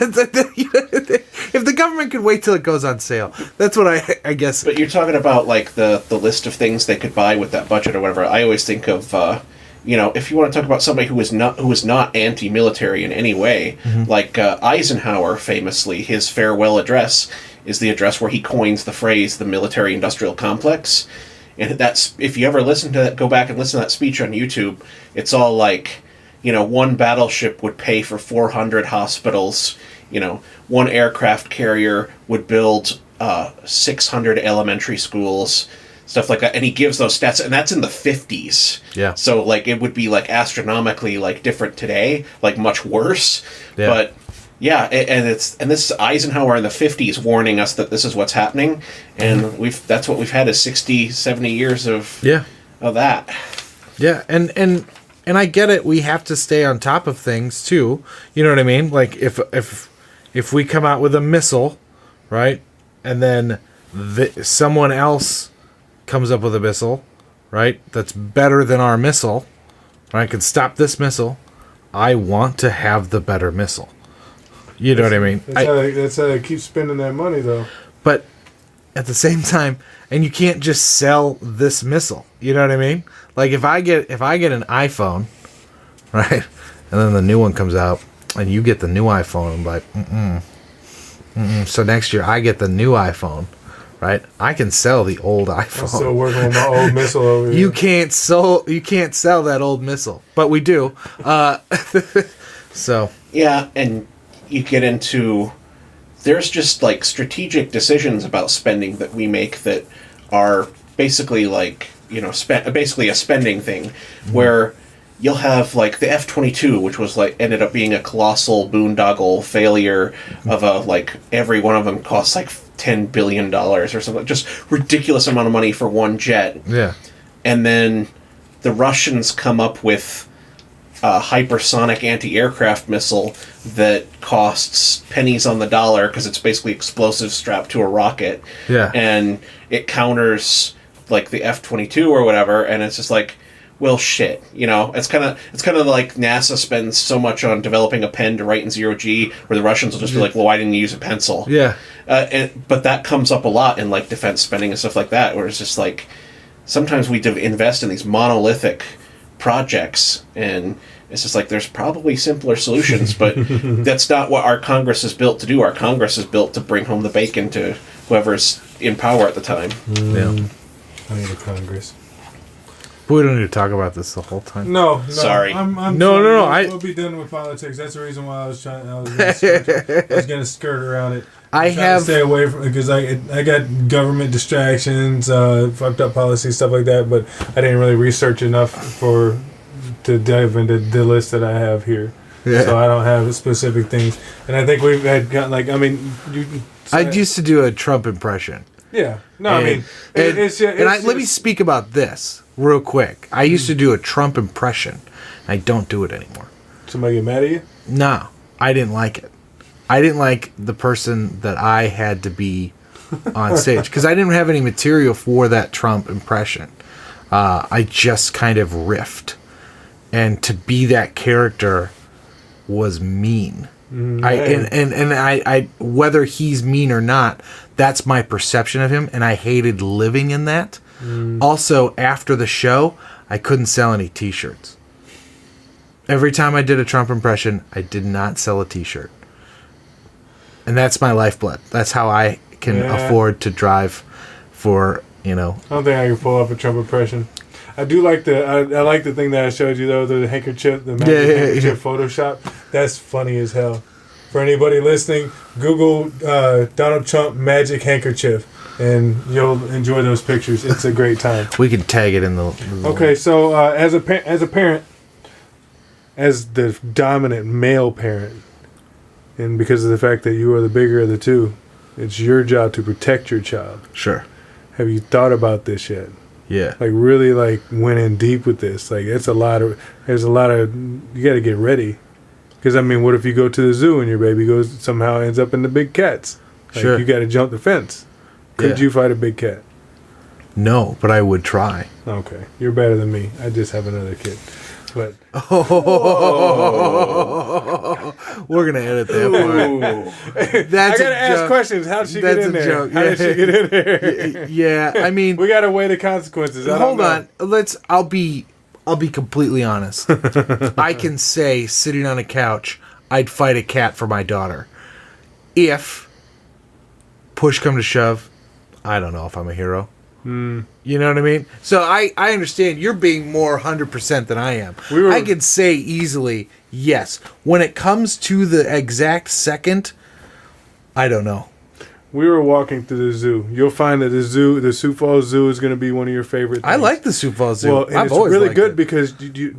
the government could wait till it goes on sale, that's what I guess. But you're talking about like the list of things they could buy with that budget or whatever. I always think of if you want to talk about somebody who was not anti-military in any way, like Eisenhower famously, his farewell address is the address where he coins the phrase "the military-industrial complex," and that's, if you ever listen to that, go back and listen to that speech on YouTube. It's all like, one battleship would pay for 400 hospitals. One aircraft carrier would build 600 elementary schools, stuff like that. And he gives those stats, and that's in the 50s. Yeah. So, like, it would be, like, astronomically, like, different today, like, much worse. Yeah. But, yeah, and this is Eisenhower in the 50s warning us that this is what's happening, and that's what we've had is 60, 70 years of that. Yeah, and I get it. We have to stay on top of things too. You know what I mean? Like if we come out with a missile, right, and then someone else comes up with a missile, right, that's better than our missile, right, can stop this missile. I want to have the better missile. You know what I mean? That's how they keep spending that money, though. But at the same time, and you can't just sell this missile. You know what I mean? Like if I get an iPhone, right, and then the new one comes out, and you get the new iPhone, I'm like, So next year I get the new iPhone, right? I can sell the old iPhone. I'm still working on my old missile over here. You can't sell that old missile, but we do. So Yeah, and you get into, there's just like strategic decisions about spending that we make that are basically like, basically a spending thing, where you'll have like the F-22, which was like ended up being a colossal boondoggle failure of every one of them costs like $10 billion or something, just ridiculous amount of money for one jet. yeah, And then the Russians come up with a hypersonic anti-aircraft missile that costs pennies on the dollar because it's basically explosives strapped to a rocket. Yeah. And it counters like the F-22 or whatever, and it's just like, well, shit, it's kind of like NASA spends so much on developing a pen to write in zero-G, where the Russians will just be like, well, why didn't you use a pencil? yeah, But that comes up a lot in like defense spending and stuff like that, where it's just like, sometimes we invest in these monolithic projects, and it's just like, there's probably simpler solutions, but that's not what our Congress is built to do. Our Congress is built to bring home the bacon to whoever's in power at the time. yeah. I need a Congress. We don't need to talk about this the whole time. No. Sorry. No. We'll be done with politics. That's the reason why I was going to skirt around it. I have stay away from it because I got government distractions, fucked up policy, stuff like that. But I didn't really research enough to dive into the list that I have here. Yeah. So I don't have specific things. And I think we've had I used to do a Trump impression. Yeah. No, let me speak about this real quick. I used to do a Trump impression. I don't do it anymore. Somebody get mad at you? No, I didn't like it. I didn't like the person that I had to be on stage because I didn't have any material for that Trump impression. I just kind of riffed. And to be that character was mean. I whether he's mean or not, that's my perception of him, and I hated living in that. Also, after the show, I couldn't sell any T-shirts. Every time I did a Trump impression, I did not sell a T-shirt. And that's my lifeblood. That's how I can afford to drive for, I don't think I can pull off a Trump impression. I do like I like the thing that I showed you, though, the handkerchief, the magic handkerchief Photoshop. That's funny as hell. For anybody listening, Google Donald Trump magic handkerchief, and you'll enjoy those pictures. It's a great time. We can tag it in the... Okay, so as a parent, as the dominant male parent, and because of the fact that you are the bigger of the two, it's your job to protect your child. Sure. Have you thought about this yet? Yeah. Like, really, went in deep with this. Like, there's a lot of, you got to get ready. Because, I mean, what if you go to the zoo and your baby somehow ends up in the big cats? Like, sure. You got to jump the fence. Could you fight a big cat? No, but I would try. Okay. You're better than me. I just have another kid. But we're gonna edit that part. That's I gotta ask questions. How did she get in there? Joke. How did she get in there? Yeah, I mean, we gotta weigh the consequences. Hold on. I'll be completely honest. I can say, sitting on a couch, I'd fight a cat for my daughter. If push come to shove, I don't know if I'm a hero. You know what I mean? So I understand you're being more 100% than I am. I could say easily, yes. When it comes to the exact second, I don't know. We were walking through the zoo. You'll find that the Sioux Falls Zoo is going to be one of your favorite things. I like the Sioux Falls Zoo. Well, and it's really good because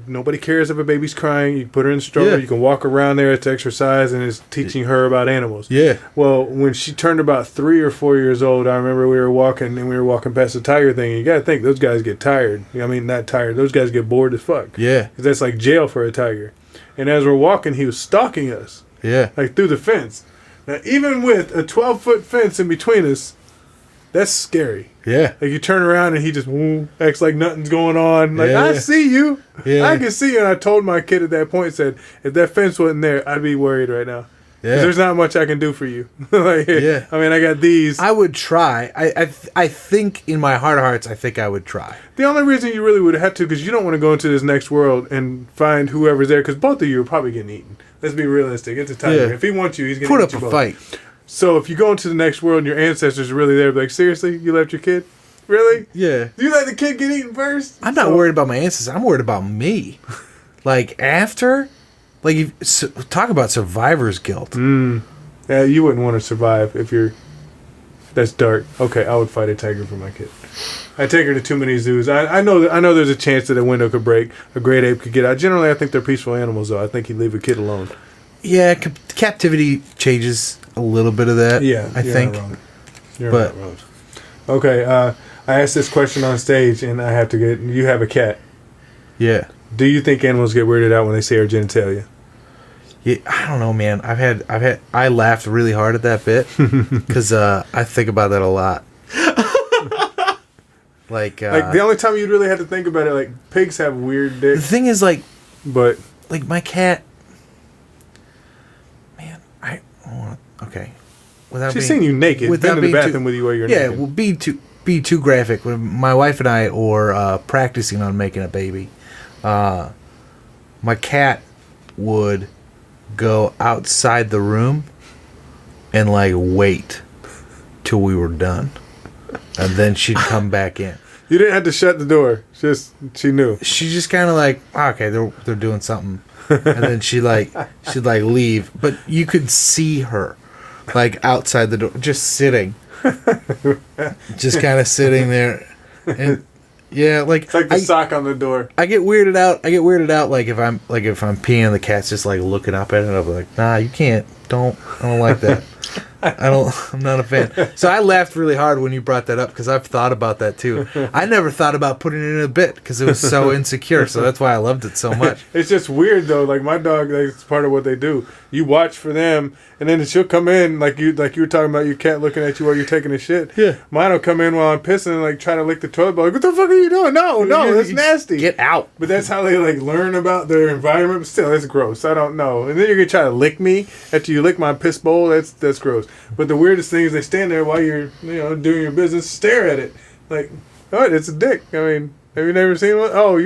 nobody cares if a baby's crying. You put her in the stroller. You can walk around there. It's exercise, and it's teaching her about animals. Yeah. Well, when she turned about 3 or 4 years old, I remember we were walking past the tiger thing. And you got to think, those guys get tired. I mean, not tired. Those guys get bored as fuck. Yeah. Because that's like jail for a tiger. And as we're walking, he was stalking us. Yeah. Like through the fence. Now, even with a 12-foot fence in between us, that's scary. Yeah. Like, you turn around and he just acts like nothing's going on. Like, I see you. Yeah. I can see you. And I told my kid at that point, said, if that fence wasn't there, I'd be worried right now. Yeah. There's not much I can do for you. I mean, I got these. I would try. I think in my heart of hearts, I think I would try. The only reason you really would have to, because you don't want to go into this next world and find whoever's there, because both of you are probably getting eaten. Let's be realistic. It's a tiger. Yeah. If he wants you, he's going to put up a fight. So if you go into the next world and your ancestors are really there, like, seriously, you left your kid? Really? Yeah. You let the kid get eaten first? I'm not worried about my ancestors. I'm worried about me. Like, after, like, talk about survivor's guilt. Yeah, you wouldn't want to survive if you're. That's dark. Okay, I would fight a tiger for my kid. I take her to too many zoos. I know there's a chance that a window could break. A great ape could get out. Generally, I think they're peaceful animals, though. I think he'd leave a kid alone. Yeah, captivity changes a little bit of that. Yeah, I think. Not wrong. You're not wrong. Okay, I asked this question on stage, and I have to get. You have a cat. Yeah. Do you think animals get weirded out when they say our genitalia? Yeah, I don't know, man. I laughed really hard at that bit because I think about that a lot. Like the only time you really had to think about it, like, pigs have weird dicks. The thing is, like, but like my cat, man, okay. She's seeing you naked. Been in the bathroom with you while you're naked. Yeah, well, be too graphic. When my wife and I were practicing on making a baby, my cat would go outside the room and, like, wait till we were done, and then she'd come back in. You didn't have to shut the door. She knew. She just kind of like, okay, they're doing something, and then she'd leave. But you could see her, like, outside the door, just sitting, just kind of sitting there, and yeah, like it's like the sock on the door. I get weirded out. Like if I'm peeing, and the cat's just like looking up at it. I'm like, nah, you can't don't like that. I'm not a fan. So I laughed really hard when you brought that up because I've thought about that too. I never thought about putting it in a bit because it was so insecure. So that's why I loved it so much. It's just weird though. Like my dog, that's part of what they do. You watch for them, and then she'll come in like you were talking about your cat looking at you while you're taking a shit. Yeah. Mine will come in while I'm pissing and like trying to lick the toilet bowl. Like, what the fuck are you doing? No, that's nasty. Get out. But that's how they like learn about their environment. But still, it's gross. I don't know. And then you're gonna try to lick me after you lick my piss bowl. That's gross. But the weirdest thing is they stand there while you're doing your business, stare at it like, oh, it's a dick. I mean, have you never seen one? Oh,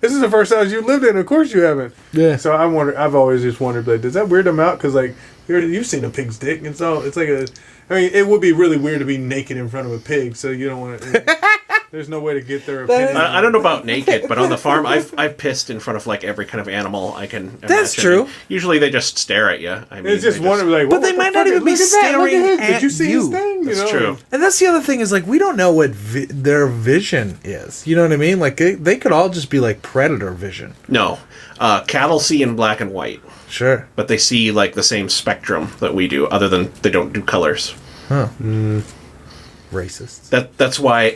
this is the first house you lived in. Of course you haven't. Yeah. So I've always just wondered, like, does that weird them out? Because like you've seen a pig's dick, and so it's like I mean, it would be really weird to be naked in front of a pig. So you don't want to. There's no way to get their opinion. I don't know about naked, but on the farm, I've pissed in front of like every kind of animal I can imagine. That's true. Usually they just stare at you. I mean, It's just wondering, like, But they might not even be staring at Did you see his you. thing? That's true. And that's the other thing is like we don't know what their vision is. You know what I mean? Like they could all just be like predator vision. No, cattle see in black and white, Sure. but they see like the same spectrum that we do, other than they don't do colors. Huh. Racist. That's why.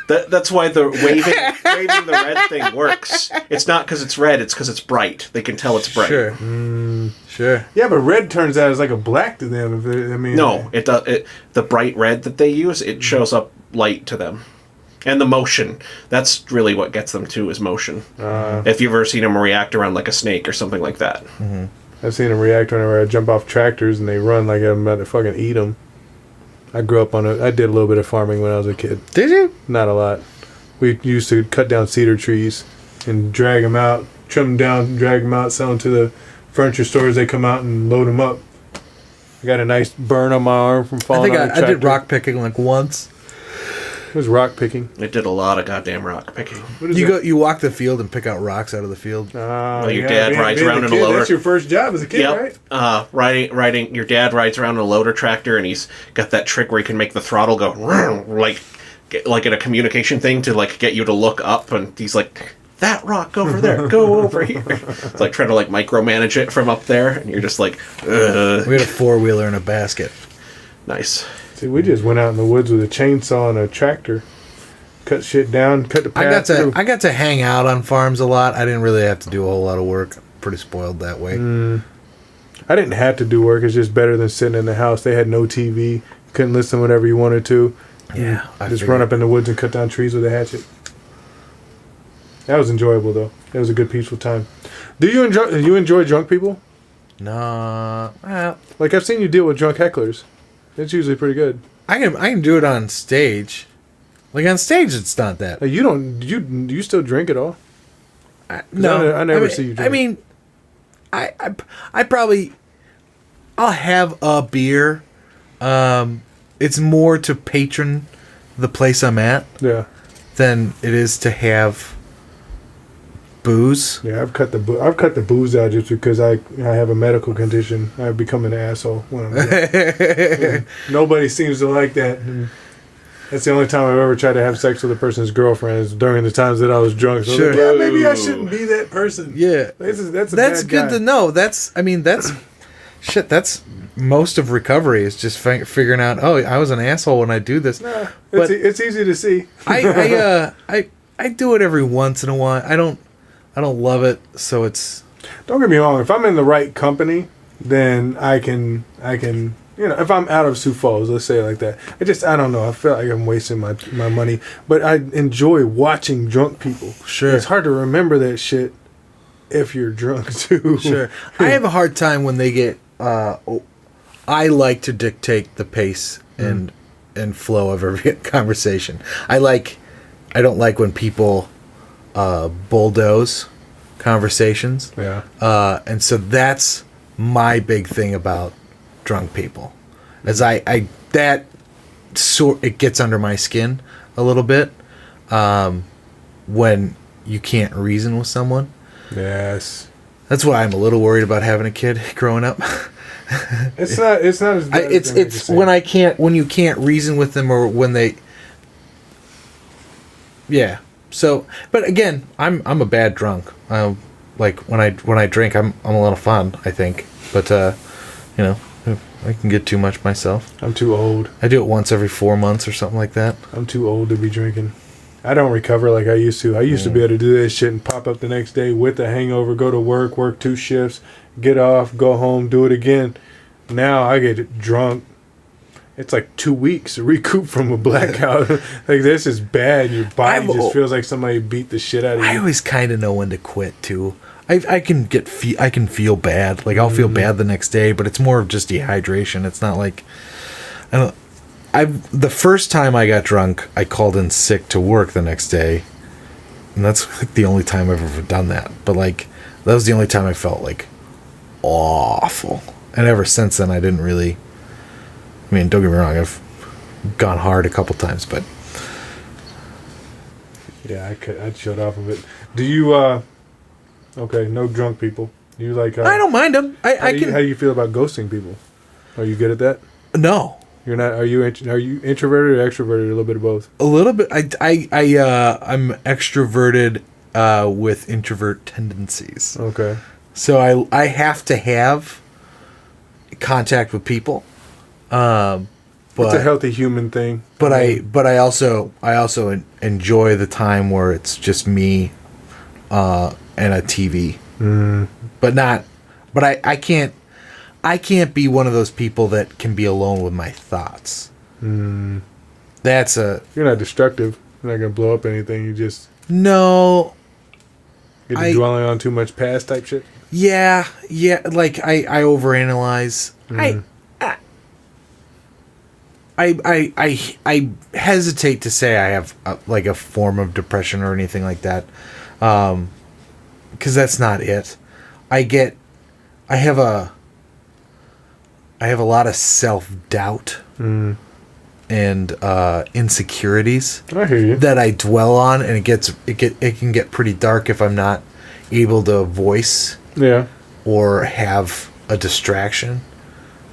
That's why the waving the red thing works. It's not because it's red; it's because it's bright. They can tell it's bright. Sure. Sure. Yeah, but red turns out as like a black to them. If I mean, No, it does. The bright red that they use, it shows up light to them, and the motion. That's really what gets them too, is motion. If you've ever seen them react around like a snake or something like that. Mm-hmm. I've seen them react whenever I jump off tractors and they run like I'm about to fucking eat them. I grew up I did a little bit of farming when I was a kid. Did you? Not a lot. We used to cut down cedar trees and drag them out, trim them down, drag them out, sell them to the furniture stores. They come out and load them up. I got a nice burn on my arm from falling on a tractor. I did rock picking like once. It was rock picking. It did a lot of goddamn rock picking. What is that? You walk the field and pick out rocks out of the field. Well, your dad rides around in a kid, loader. That's your first job as a kid, right? Riding. Your dad rides around in a loader tractor, and he's got that trick where he can make the throttle go like in a communication thing to like get you to look up, and he's like, "That rock over there, go over here." It's like trying to like micromanage it from up there, and you're just like, Ugh. We had a 4-wheeler in a basket. Nice. See, we just went out in the woods with a chainsaw and a tractor, cut shit down, cut the path through. I got to hang out on farms a lot. I didn't really have to do a whole lot of work. Pretty spoiled that way. I didn't have to do work. It's just better than sitting in the house. They had no TV. Couldn't listen whenever you wanted to. Yeah, Just run up in the woods and cut down trees with a hatchet. That was enjoyable, though. It was a good, peaceful time. Do you enjoy drunk people? No, well, Like, I've seen you deal with drunk hecklers. It's usually pretty good. I can do it on stage. Like on stage, it's not that. Like, you still drink at all? No, I never see you drink. I mean, I probably I'll have a beer. It's more to patron the place I'm at Yeah. than it is to have booze. Yeah, I've cut the booze out just because I have a medical condition. I've become an asshole when I'm drunk. Yeah. Nobody seems to like that. And that's the only time I've ever tried to have sex with a person's girlfriend is during the times that I was drunk. So Sure. I was like, yeah, maybe I shouldn't be that person. Yeah, That's that's bad good guy. to know. That's shit. That's most of recovery is just figuring out. Oh, I was an asshole when I do this. But It's easy to see. I do it every once in a while. I don't love it, so it's. Don't get me wrong. If I'm in the right company, then I can. If I'm out of Sioux Falls, let's say it like that. I don't know. I feel like I'm wasting my money. But I enjoy watching drunk people. Sure. It's hard to remember that shit if you're drunk too. Sure. I have a hard time when they get. I like to dictate the pace and flow of every conversation. I don't like when people bulldoze conversations. Yeah. And so that's my big thing about drunk people. As it gets under my skin a little bit when you can't reason with someone. Yes. That's why I'm a little worried about having a kid growing up. It's not as bad. It's when you can't reason with them or when they. Yeah. So, but again, I'm a bad drunk. like when I drink, I'm a little fun, I think. But you know, I can get too much myself. I'm too old. I do it once every 4 months or something like that. I'm too old to be drinking. I don't recover like I used to. I used to be able to do that shit and pop up the next day with a hangover, go to work 2 shifts, get off, go home, do it again. Now I get drunk. It's like 2 weeks to recoup from a blackout. Like, this is bad. Your body just feels like somebody beat the shit out of you. I always kind of know when to quit too. I can feel bad. Like, I'll feel bad the next day, but it's more of just dehydration. It's not like the first time I got drunk, I called in sick to work the next day, and that's like the only time I've ever done that. But like, that was the only time I felt like awful. And ever since then, I didn't really. I mean, don't get me wrong, I've gone hard a couple times, but yeah, I'd shut off of it. Do you? Okay, no drunk people. You like? I don't mind them. How do you feel about ghosting people? Are you good at that? No. You're not. Are you introverted or extroverted? A little bit of both. A little bit. I'm extroverted with introvert tendencies. Okay. So I have to have contact with people. But it's a healthy human thing. But I also enjoy the time where it's just me and a TV. But I can't be one of those people that can be alone with my thoughts. You're not destructive. You're not gonna blow up anything. You just no. You're dwelling on too much past type shit. Yeah. Like I overanalyze. I hesitate to say I have a form of depression or anything like that, because that's not it. I have a lot of self-doubt and insecurities. I hear you. That I dwell on, and it can get pretty dark if I'm not able to voice or have a distraction.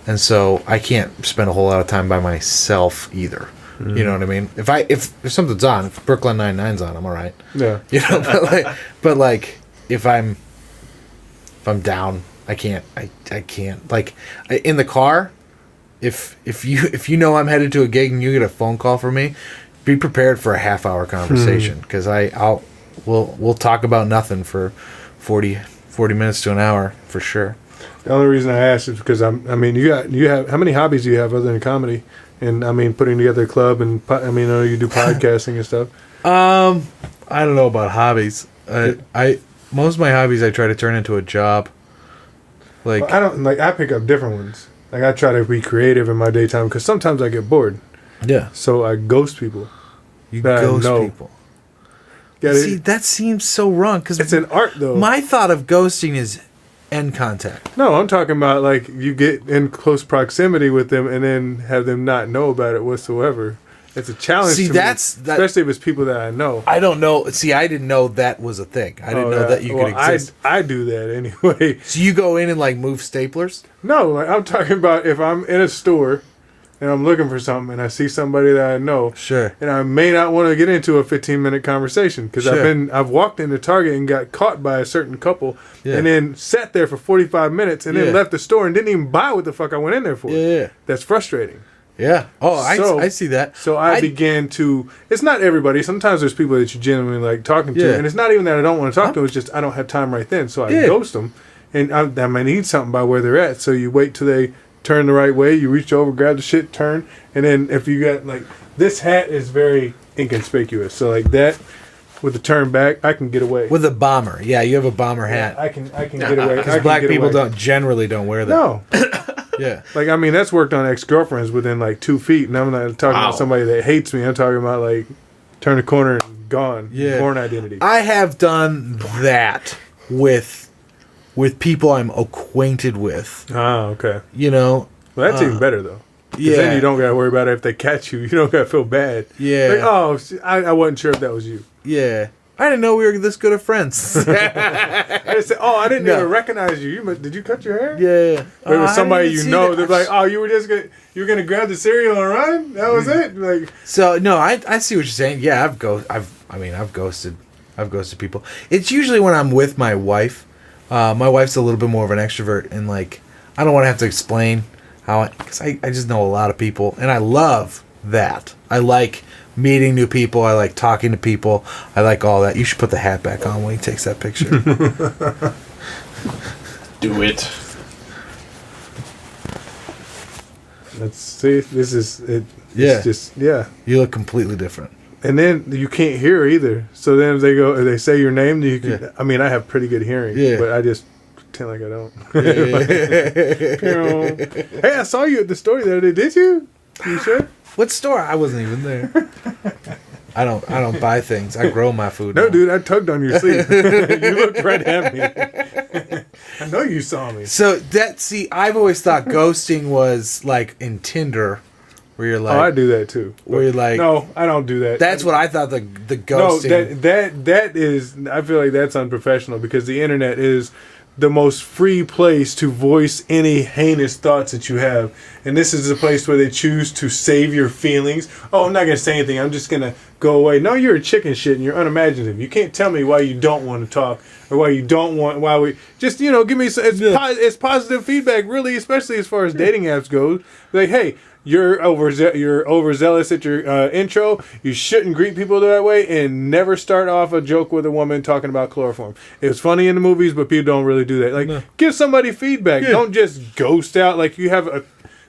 And so I can't spend a whole lot of time by myself either. You know what I mean? If something's on, if Brooklyn Nine-Nine's on, I'm all right. Yeah. You know, but if I'm down, I can't. Like in the car, if you know I'm headed to a gig and you get a phone call from me, be prepared for a half-hour conversation, because we'll talk about nothing for 40 minutes to an hour for sure. The only reason I asked is because you have how many hobbies do you have other than comedy? And I mean, putting together a club, and I know you do podcasting and stuff. I don't know about hobbies. Most of my hobbies I try to turn into a job. Like, well, I don't like. I pick up different ones. Like, I try to be creative in my daytime because sometimes I get bored. Yeah. So I ghost people. You ghost people. See, that seems so wrong, because it's an art, though. My thought of ghosting is end contact. No, I'm talking about like you get in close proximity with them and then have them not know about it whatsoever. It's a challenge. See, to me, especially if it's people that I know. I don't know. See, I didn't know that was a thing. I didn't know that you could exist. I do that anyway. So you go in and like move staplers? No, like I'm talking about if I'm in a store and I'm looking for something and I see somebody that I know. Sure. And I may not want to get into a 15-minute conversation because I've walked into Target and got caught by a certain couple and then sat there for 45 minutes and then left the store and didn't even buy what the fuck I went in there for. Yeah. That's frustrating. Yeah. Oh, I see that. So I began to. It's not everybody. Sometimes there's people that you genuinely like talking to, and it's not even that I don't want to talk to them. It's just I don't have time right then, so I ghost them, and I might need something by where they're at. So you wait till they turn the right way. You reach over, grab the shit, turn, and then if you got like this hat is very inconspicuous, so like that with the turn back, I can get away with a bomber. Yeah, you have a bomber hat. I can get away because black people generally don't wear that. No. Yeah. Like, I mean, that's worked on ex-girlfriends within, like, 2 feet. And I'm not talking about somebody that hates me. I'm talking about, like, turn the corner and gone. Yeah. Born identity. I have done that with people I'm acquainted with. Ah, okay. You know? Well, that's even better, though. Yeah. Then you don't got to worry about it if they catch you. You don't got to feel bad. Yeah. Like, oh, I wasn't sure if that was you. Yeah. I didn't know we were this good of friends. I said, I didn't even recognize you. Did you cut your hair? Yeah. But it was somebody you know. They're like, oh, you were gonna grab the cereal and run. That was it. Like, so no, I see what you're saying. Yeah, I've ghosted people. It's usually when I'm with my wife, My wife's a little bit more of an extrovert, and like I don't want to have to explain how because I just know a lot of people, and I love that. I like meeting new people. I like talking to people. I like all that. You should put the hat back on when he takes that picture. Do it. Let's see. This is it. Yeah. It's just yeah. You look completely different. And then you can't hear either. So then if they say your name, you can. Yeah. I mean, I have pretty good hearing, but I just pretend like I don't. Hey, I saw you at the store the other day. Did you? You sure? What store? I wasn't even there. I don't buy things. I grow my food. No, now. dude, I tugged on your sleeve. You looked right at me. I know you saw me. So I've always thought ghosting was like in Tinder, where you're like, Oh, I do that too. where you're like, No, I don't do that. that's what I thought the ghosting. No, that is. I feel like that's unprofessional because the internet is the most free place to voice any heinous thoughts that you have, and this is a place where they choose to save your feelings. Oh, I'm not gonna say anything. I'm just gonna go away. No, you're a chicken shit and you're unimaginative. You can't tell me why you don't want to talk or why you don't want. Why we just give me. It's positive feedback, really, especially as far as dating apps goes. Like, hey. You're overzealous at your intro. You shouldn't greet people that way, and never start off a joke with a woman talking about chloroform. It's funny in the movies, but people don't really do that. Like, give somebody feedback. Yeah. Don't just ghost out. Like you have a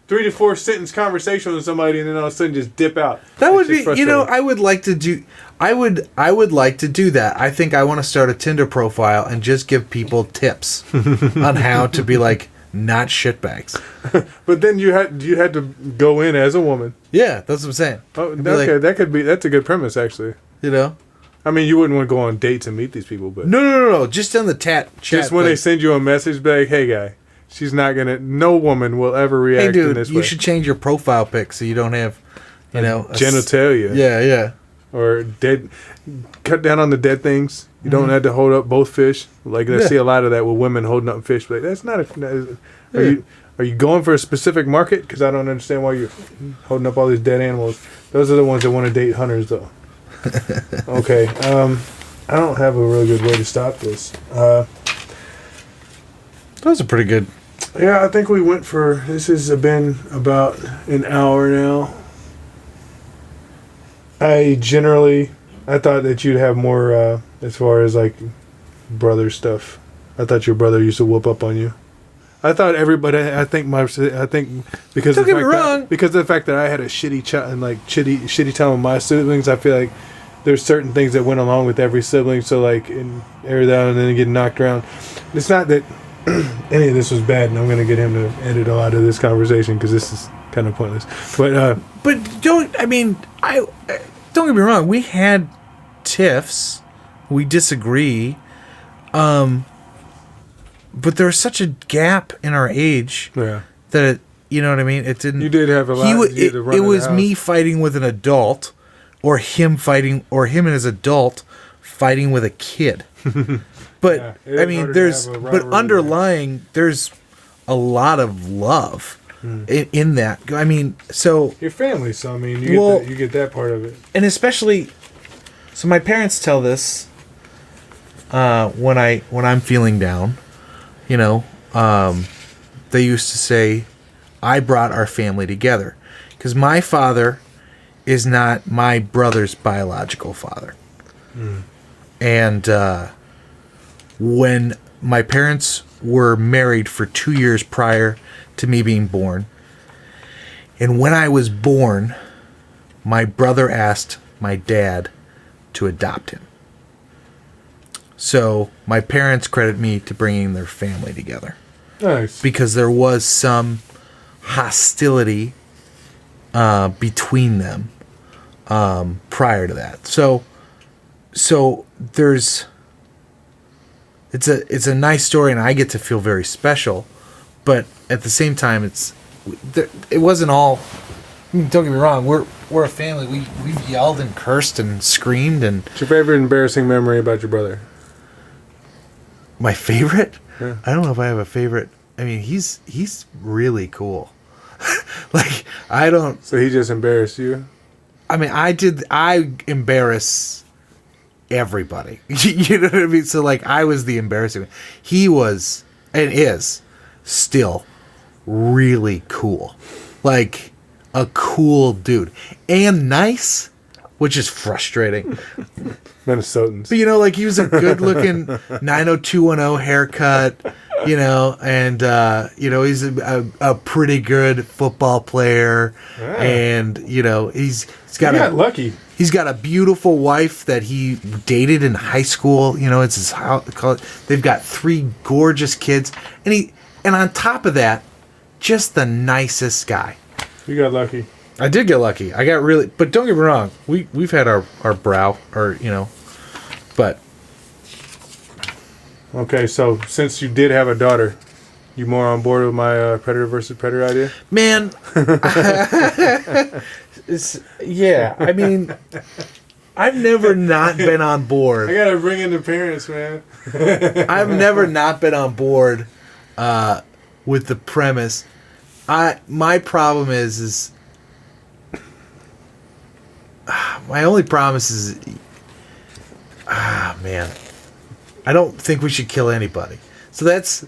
3 to 4 sentence conversation with somebody, and then all of a sudden just dip out. That would be, I would like to do. I would like to do that. I think I want to start a Tinder profile and just give people tips on how to be like. Not shitbags. But then you had to go in as a woman. Yeah, that's what I'm saying. Oh, okay, that's a good premise actually. I mean, you wouldn't want to go on dates and meet these people, but no. Just on the chat. Just when they send you a message, be like, "Hey, guy, she's not gonna. No woman will ever react in this way." You should change your profile pic so you don't have, genitalia. Yeah. Or dead. Cut down on the dead things. You don't have to hold up both fish. Like I see a lot of that with women holding up fish. But that's not Are you going for a specific market? Because I don't understand why you're holding up all these dead animals. Those are the ones that want to date hunters, though. Okay. I don't have a really good way to stop this. Those are pretty good. Yeah, I think we went for. This has been about an hour now. I thought that you'd have more as far as like brother stuff. I thought your brother used to whoop up on you. I thought everybody. I think because don't get me wrong. Because of the fact that I had a shitty child and like shitty time with my siblings. I feel like there's certain things that went along with every sibling. So like in air down and then get knocked around. It's not that any of this was bad, and I'm gonna get him to edit a lot of this conversation because this is kind of pointless. But don't get me wrong. We had tiffs. We disagree. But there's such a gap in our age that you know what I mean. It didn't. You did have a lot. It was me fighting with an adult, or him and his adult fighting with a kid. But I mean, underlying, there's a lot of love in that. I mean, so your family. So I mean, you get that part of it, and especially. So my parents tell this when I'm feeling down. They used to say, I brought our family together. Because my father is not my brother's biological father. And when my parents were married for 2 years prior to me being born, and when I was born, my brother asked my dad to adopt him. So my parents credit me to bringing their family together. Nice. Because there was some hostility between them prior to that. So there's it's a nice story, and I get to feel very special, but at the same time, it wasn't all. Don't get me wrong. We're a family. We've yelled and cursed and screamed and. What's your favorite embarrassing memory about your brother? My favorite? Yeah. I don't know if I have a favorite. I mean, he's really cool. Like I don't. So he just embarrassed you? I mean, I embarrass everybody. You know what I mean? So like I was the embarrassing one. He was and is still really cool. Like a cool dude. And nice, which is frustrating. Minnesotans. But, you know, like, he was a good-looking 90210 haircut, you know, and, you know, he's a pretty good football player, and, you know, he's got got lucky. He's got a beautiful wife that he dated in high school, you know, it's his college. They've got 3 gorgeous kids, and on top of that, just the nicest guy. You got lucky. I did get lucky. I got really, but don't get me wrong, we've had our brow, or, you know, but. Okay, so since you did have a daughter, you more on board with my Predator versus Predator idea? Man, yeah, I mean, I've never not been on board. I gotta bring in the parents, man. I've never not been on board with the premise. My problem is my only promise is, man, I don't think we should kill anybody. So that's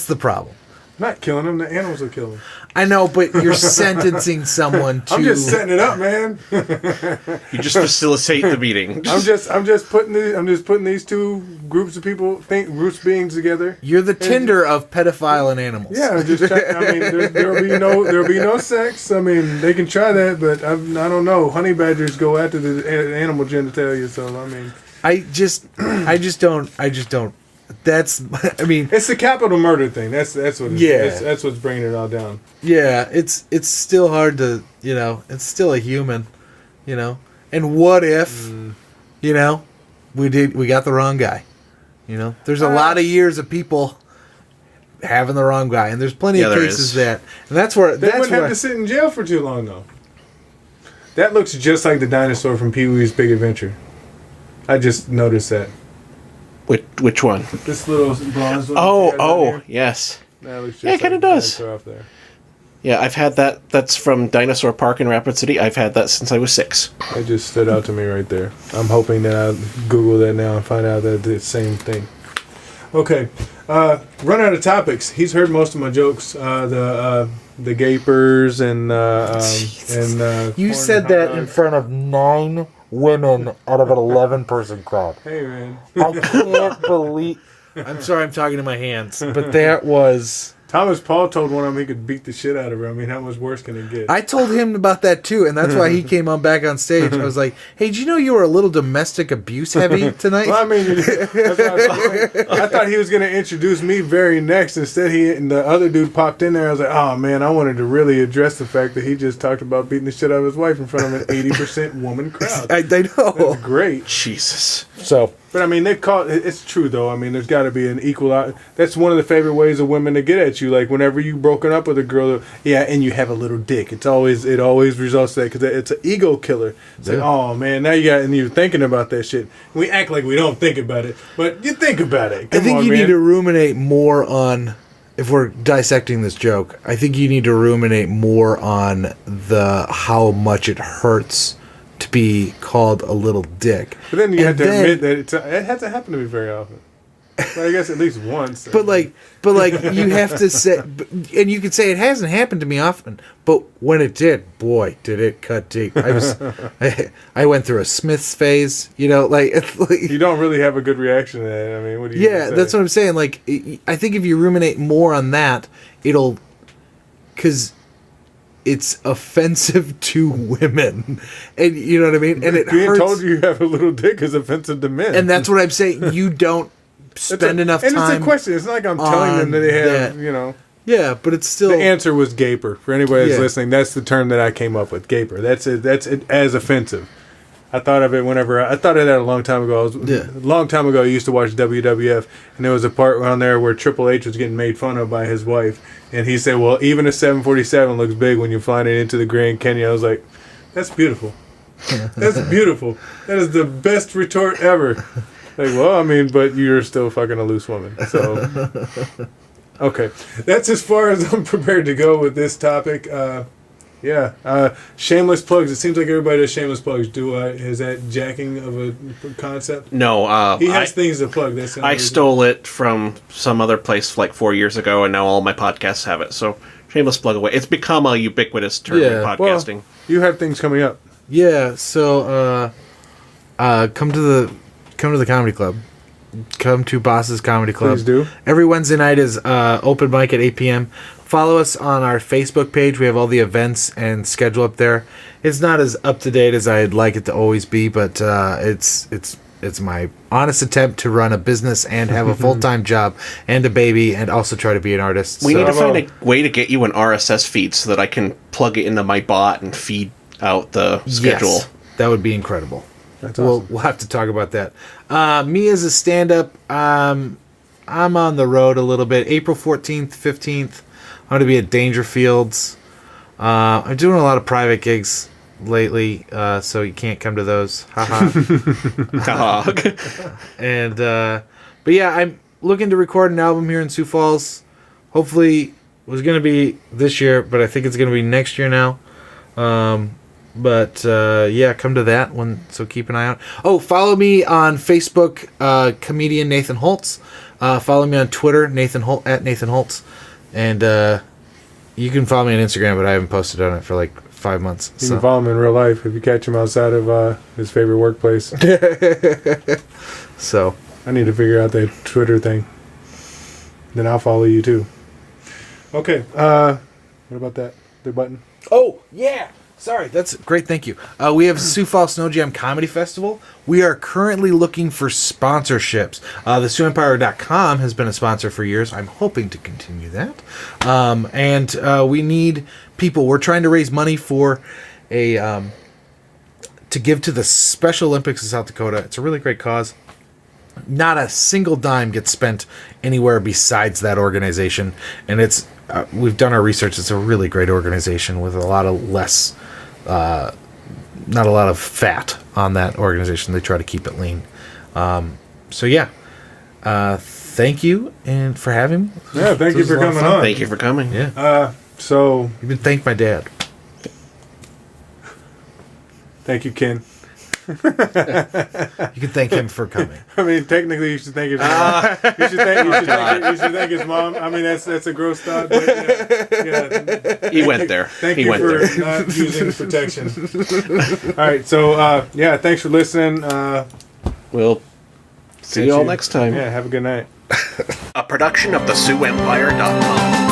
the problem. Not killing them, the animals will kill them. I know, but you're sentencing someone to. I'm just setting it up, man. You just facilitate the meeting. I'm just putting these 2 groups of groups of beings together. You're the Tinder of pedophile and animals. Yeah, I mean, there'll be no sex. I mean, they can try that, but I don't know. Honey badgers go after the animal genitalia, so I mean, I just don't. That's, I mean, it's the capital murder thing. That's what. That's what's bringing it all down. Yeah, it's still hard to, you know. It's still a human, you know. And what if, you know, we got the wrong guy. You know, there's a lot of years of people having the wrong guy, and there's plenty of cases and that's where they wouldn't have to sit in jail for too long though. That looks just like the dinosaur from Pee-wee's Big Adventure. I just noticed that. Which one? This little bronze one. Oh, yes. It kind of does. Yeah, I've had that. That's from Dinosaur Park in Rapid City. I've had that since I was 6. It just stood out to me right there. I'm hoping that I'll Google that now and find out that it's the same thing. Okay. Run out of topics. He's heard most of my jokes. The gapers and you said that in front of 9 women out of an 11-person crowd. Hey, man. I can't believe. I'm sorry, I'm talking to my hands, but that was. Thomas Paul told one of them he could beat the shit out of her. I mean, how much worse can it get? I told him about that too, and that's why he came on back on stage. I was like, "Hey, did you know you were a little domestic abuse heavy tonight?" Well, I mean, I thought he was going to introduce me very next. Instead, the other dude popped in there. I was like, "Oh man, I wanted to really address the fact that he just talked about beating the shit out of his wife in front of an 80% woman crowd." I know. That's great. Jesus. So. But I mean, it's true though. I mean, there's got to be an equal. That's one of the favorite ways of women to get at you. Like whenever you broken up with a girl, and you have a little dick. It always results to that because it's an ego killer. It's like, oh man, now you're thinking about that shit. We act like we don't think about it, but you think about it. I think you need to ruminate more on. If we're dissecting this joke, I think you need to ruminate more on how much it hurts to be called a little dick. But then you have to admit that it hasn't happened to me very often. Well, I guess at least once. But you have to say, and you could say it hasn't happened to me often, but when it did, boy, did it cut deep. I went through a Smiths phase, you know, like you don't really have a good reaction to that. I mean, what do you? Yeah, that's what I'm saying. Like, I think if you ruminate more on that, because it's offensive to women, and you know what I mean. And it being hurts. Told you have a little dick is offensive to men, and that's what I'm saying. You don't spend enough time. And it's a question. It's not like I'm telling them that they have, you know. Yeah, but it's still. The answer was gaper. For anybody that's listening, that's the term that I came up with. Gaper. That's it. That's it as offensive. I thought of it I thought of that a long time ago. A long time ago, I used to watch WWF, and there was a part on there where Triple H was getting made fun of by his wife, and he said, "Well, even a 747 looks big when you're flying it into the Grand Canyon." I was like, "That's beautiful. That's beautiful. That is the best retort ever." Like, well, I mean, but you're still fucking a loose woman, so okay. That's as far as I'm prepared to go with this topic. Yeah. Shameless plugs. It seems like everybody does shameless plugs. Is that jacking of a concept? No, He has things to plug. That's I stole it from some other place like 4 years ago, and now all my podcasts have it. So shameless plug away. It's become a ubiquitous term in podcasting. Well, you have things coming up. Yeah, so come to the comedy club. Come to Boss's Comedy Club. Please do. Every Wednesday night is open mic at 8 p.m. Follow us on our Facebook page. We have all the events and schedule up there. It's not as up to date as I'd like it to always be, but it's my honest attempt to run a business and have a full-time job and a baby and also try to be an artist. We need to find a way to get you an RSS feed so that I can plug it into my bot and feed out the schedule. Yes, that would be incredible. That's awesome. We'll have to talk about that. Me as a stand-up, I'm on the road a little bit. April 14th, 15th, I'm going to be at Dangerfields. I'm doing a lot of private gigs lately, so you can't come to those. Dog. And but yeah, I'm looking to record an album here in Sioux Falls. Hopefully, it was going to be this year, but I think it's going to be next year now. But yeah, come to that one. So keep an eye out. Oh, follow me on Facebook, comedian Nathan Holtz. Follow me on Twitter, at Nathan Holtz, and you can follow me on Instagram, but I haven't posted on it for like 5 months. You can follow him in real life if you catch him outside of his favorite workplace. So I need to figure out that Twitter thing. Then I'll follow you too. Okay. What about that? The button. Oh, yeah. Sorry, that's great. Thank you. We have Sioux Falls Snow Jam Comedy Festival. We are currently looking for sponsorships. The SiouxEmpire.com has been a sponsor for years. I'm hoping to continue that. And we need people. We're trying to raise money for to give to the Special Olympics of South Dakota. It's a really great cause. Not a single dime gets spent anywhere besides that organization, and it's we've done our research. It's a really great organization with a lot of not a lot of fat on that organization. They try to keep it lean. So yeah, thank you and for having me. Yeah, thank you for coming on. Thank you for coming. Yeah. So you can thank my dad. thank you, Ken. You can thank him for coming. I mean, technically, you should thank his mom. You should thank his mom. I mean, that's a gross thought. But yeah. He went there. Thank you for not using protection. All right, so yeah, thanks for listening. We'll see you all next time. Yeah, have a good night. A production of the SiouxEmpire.com.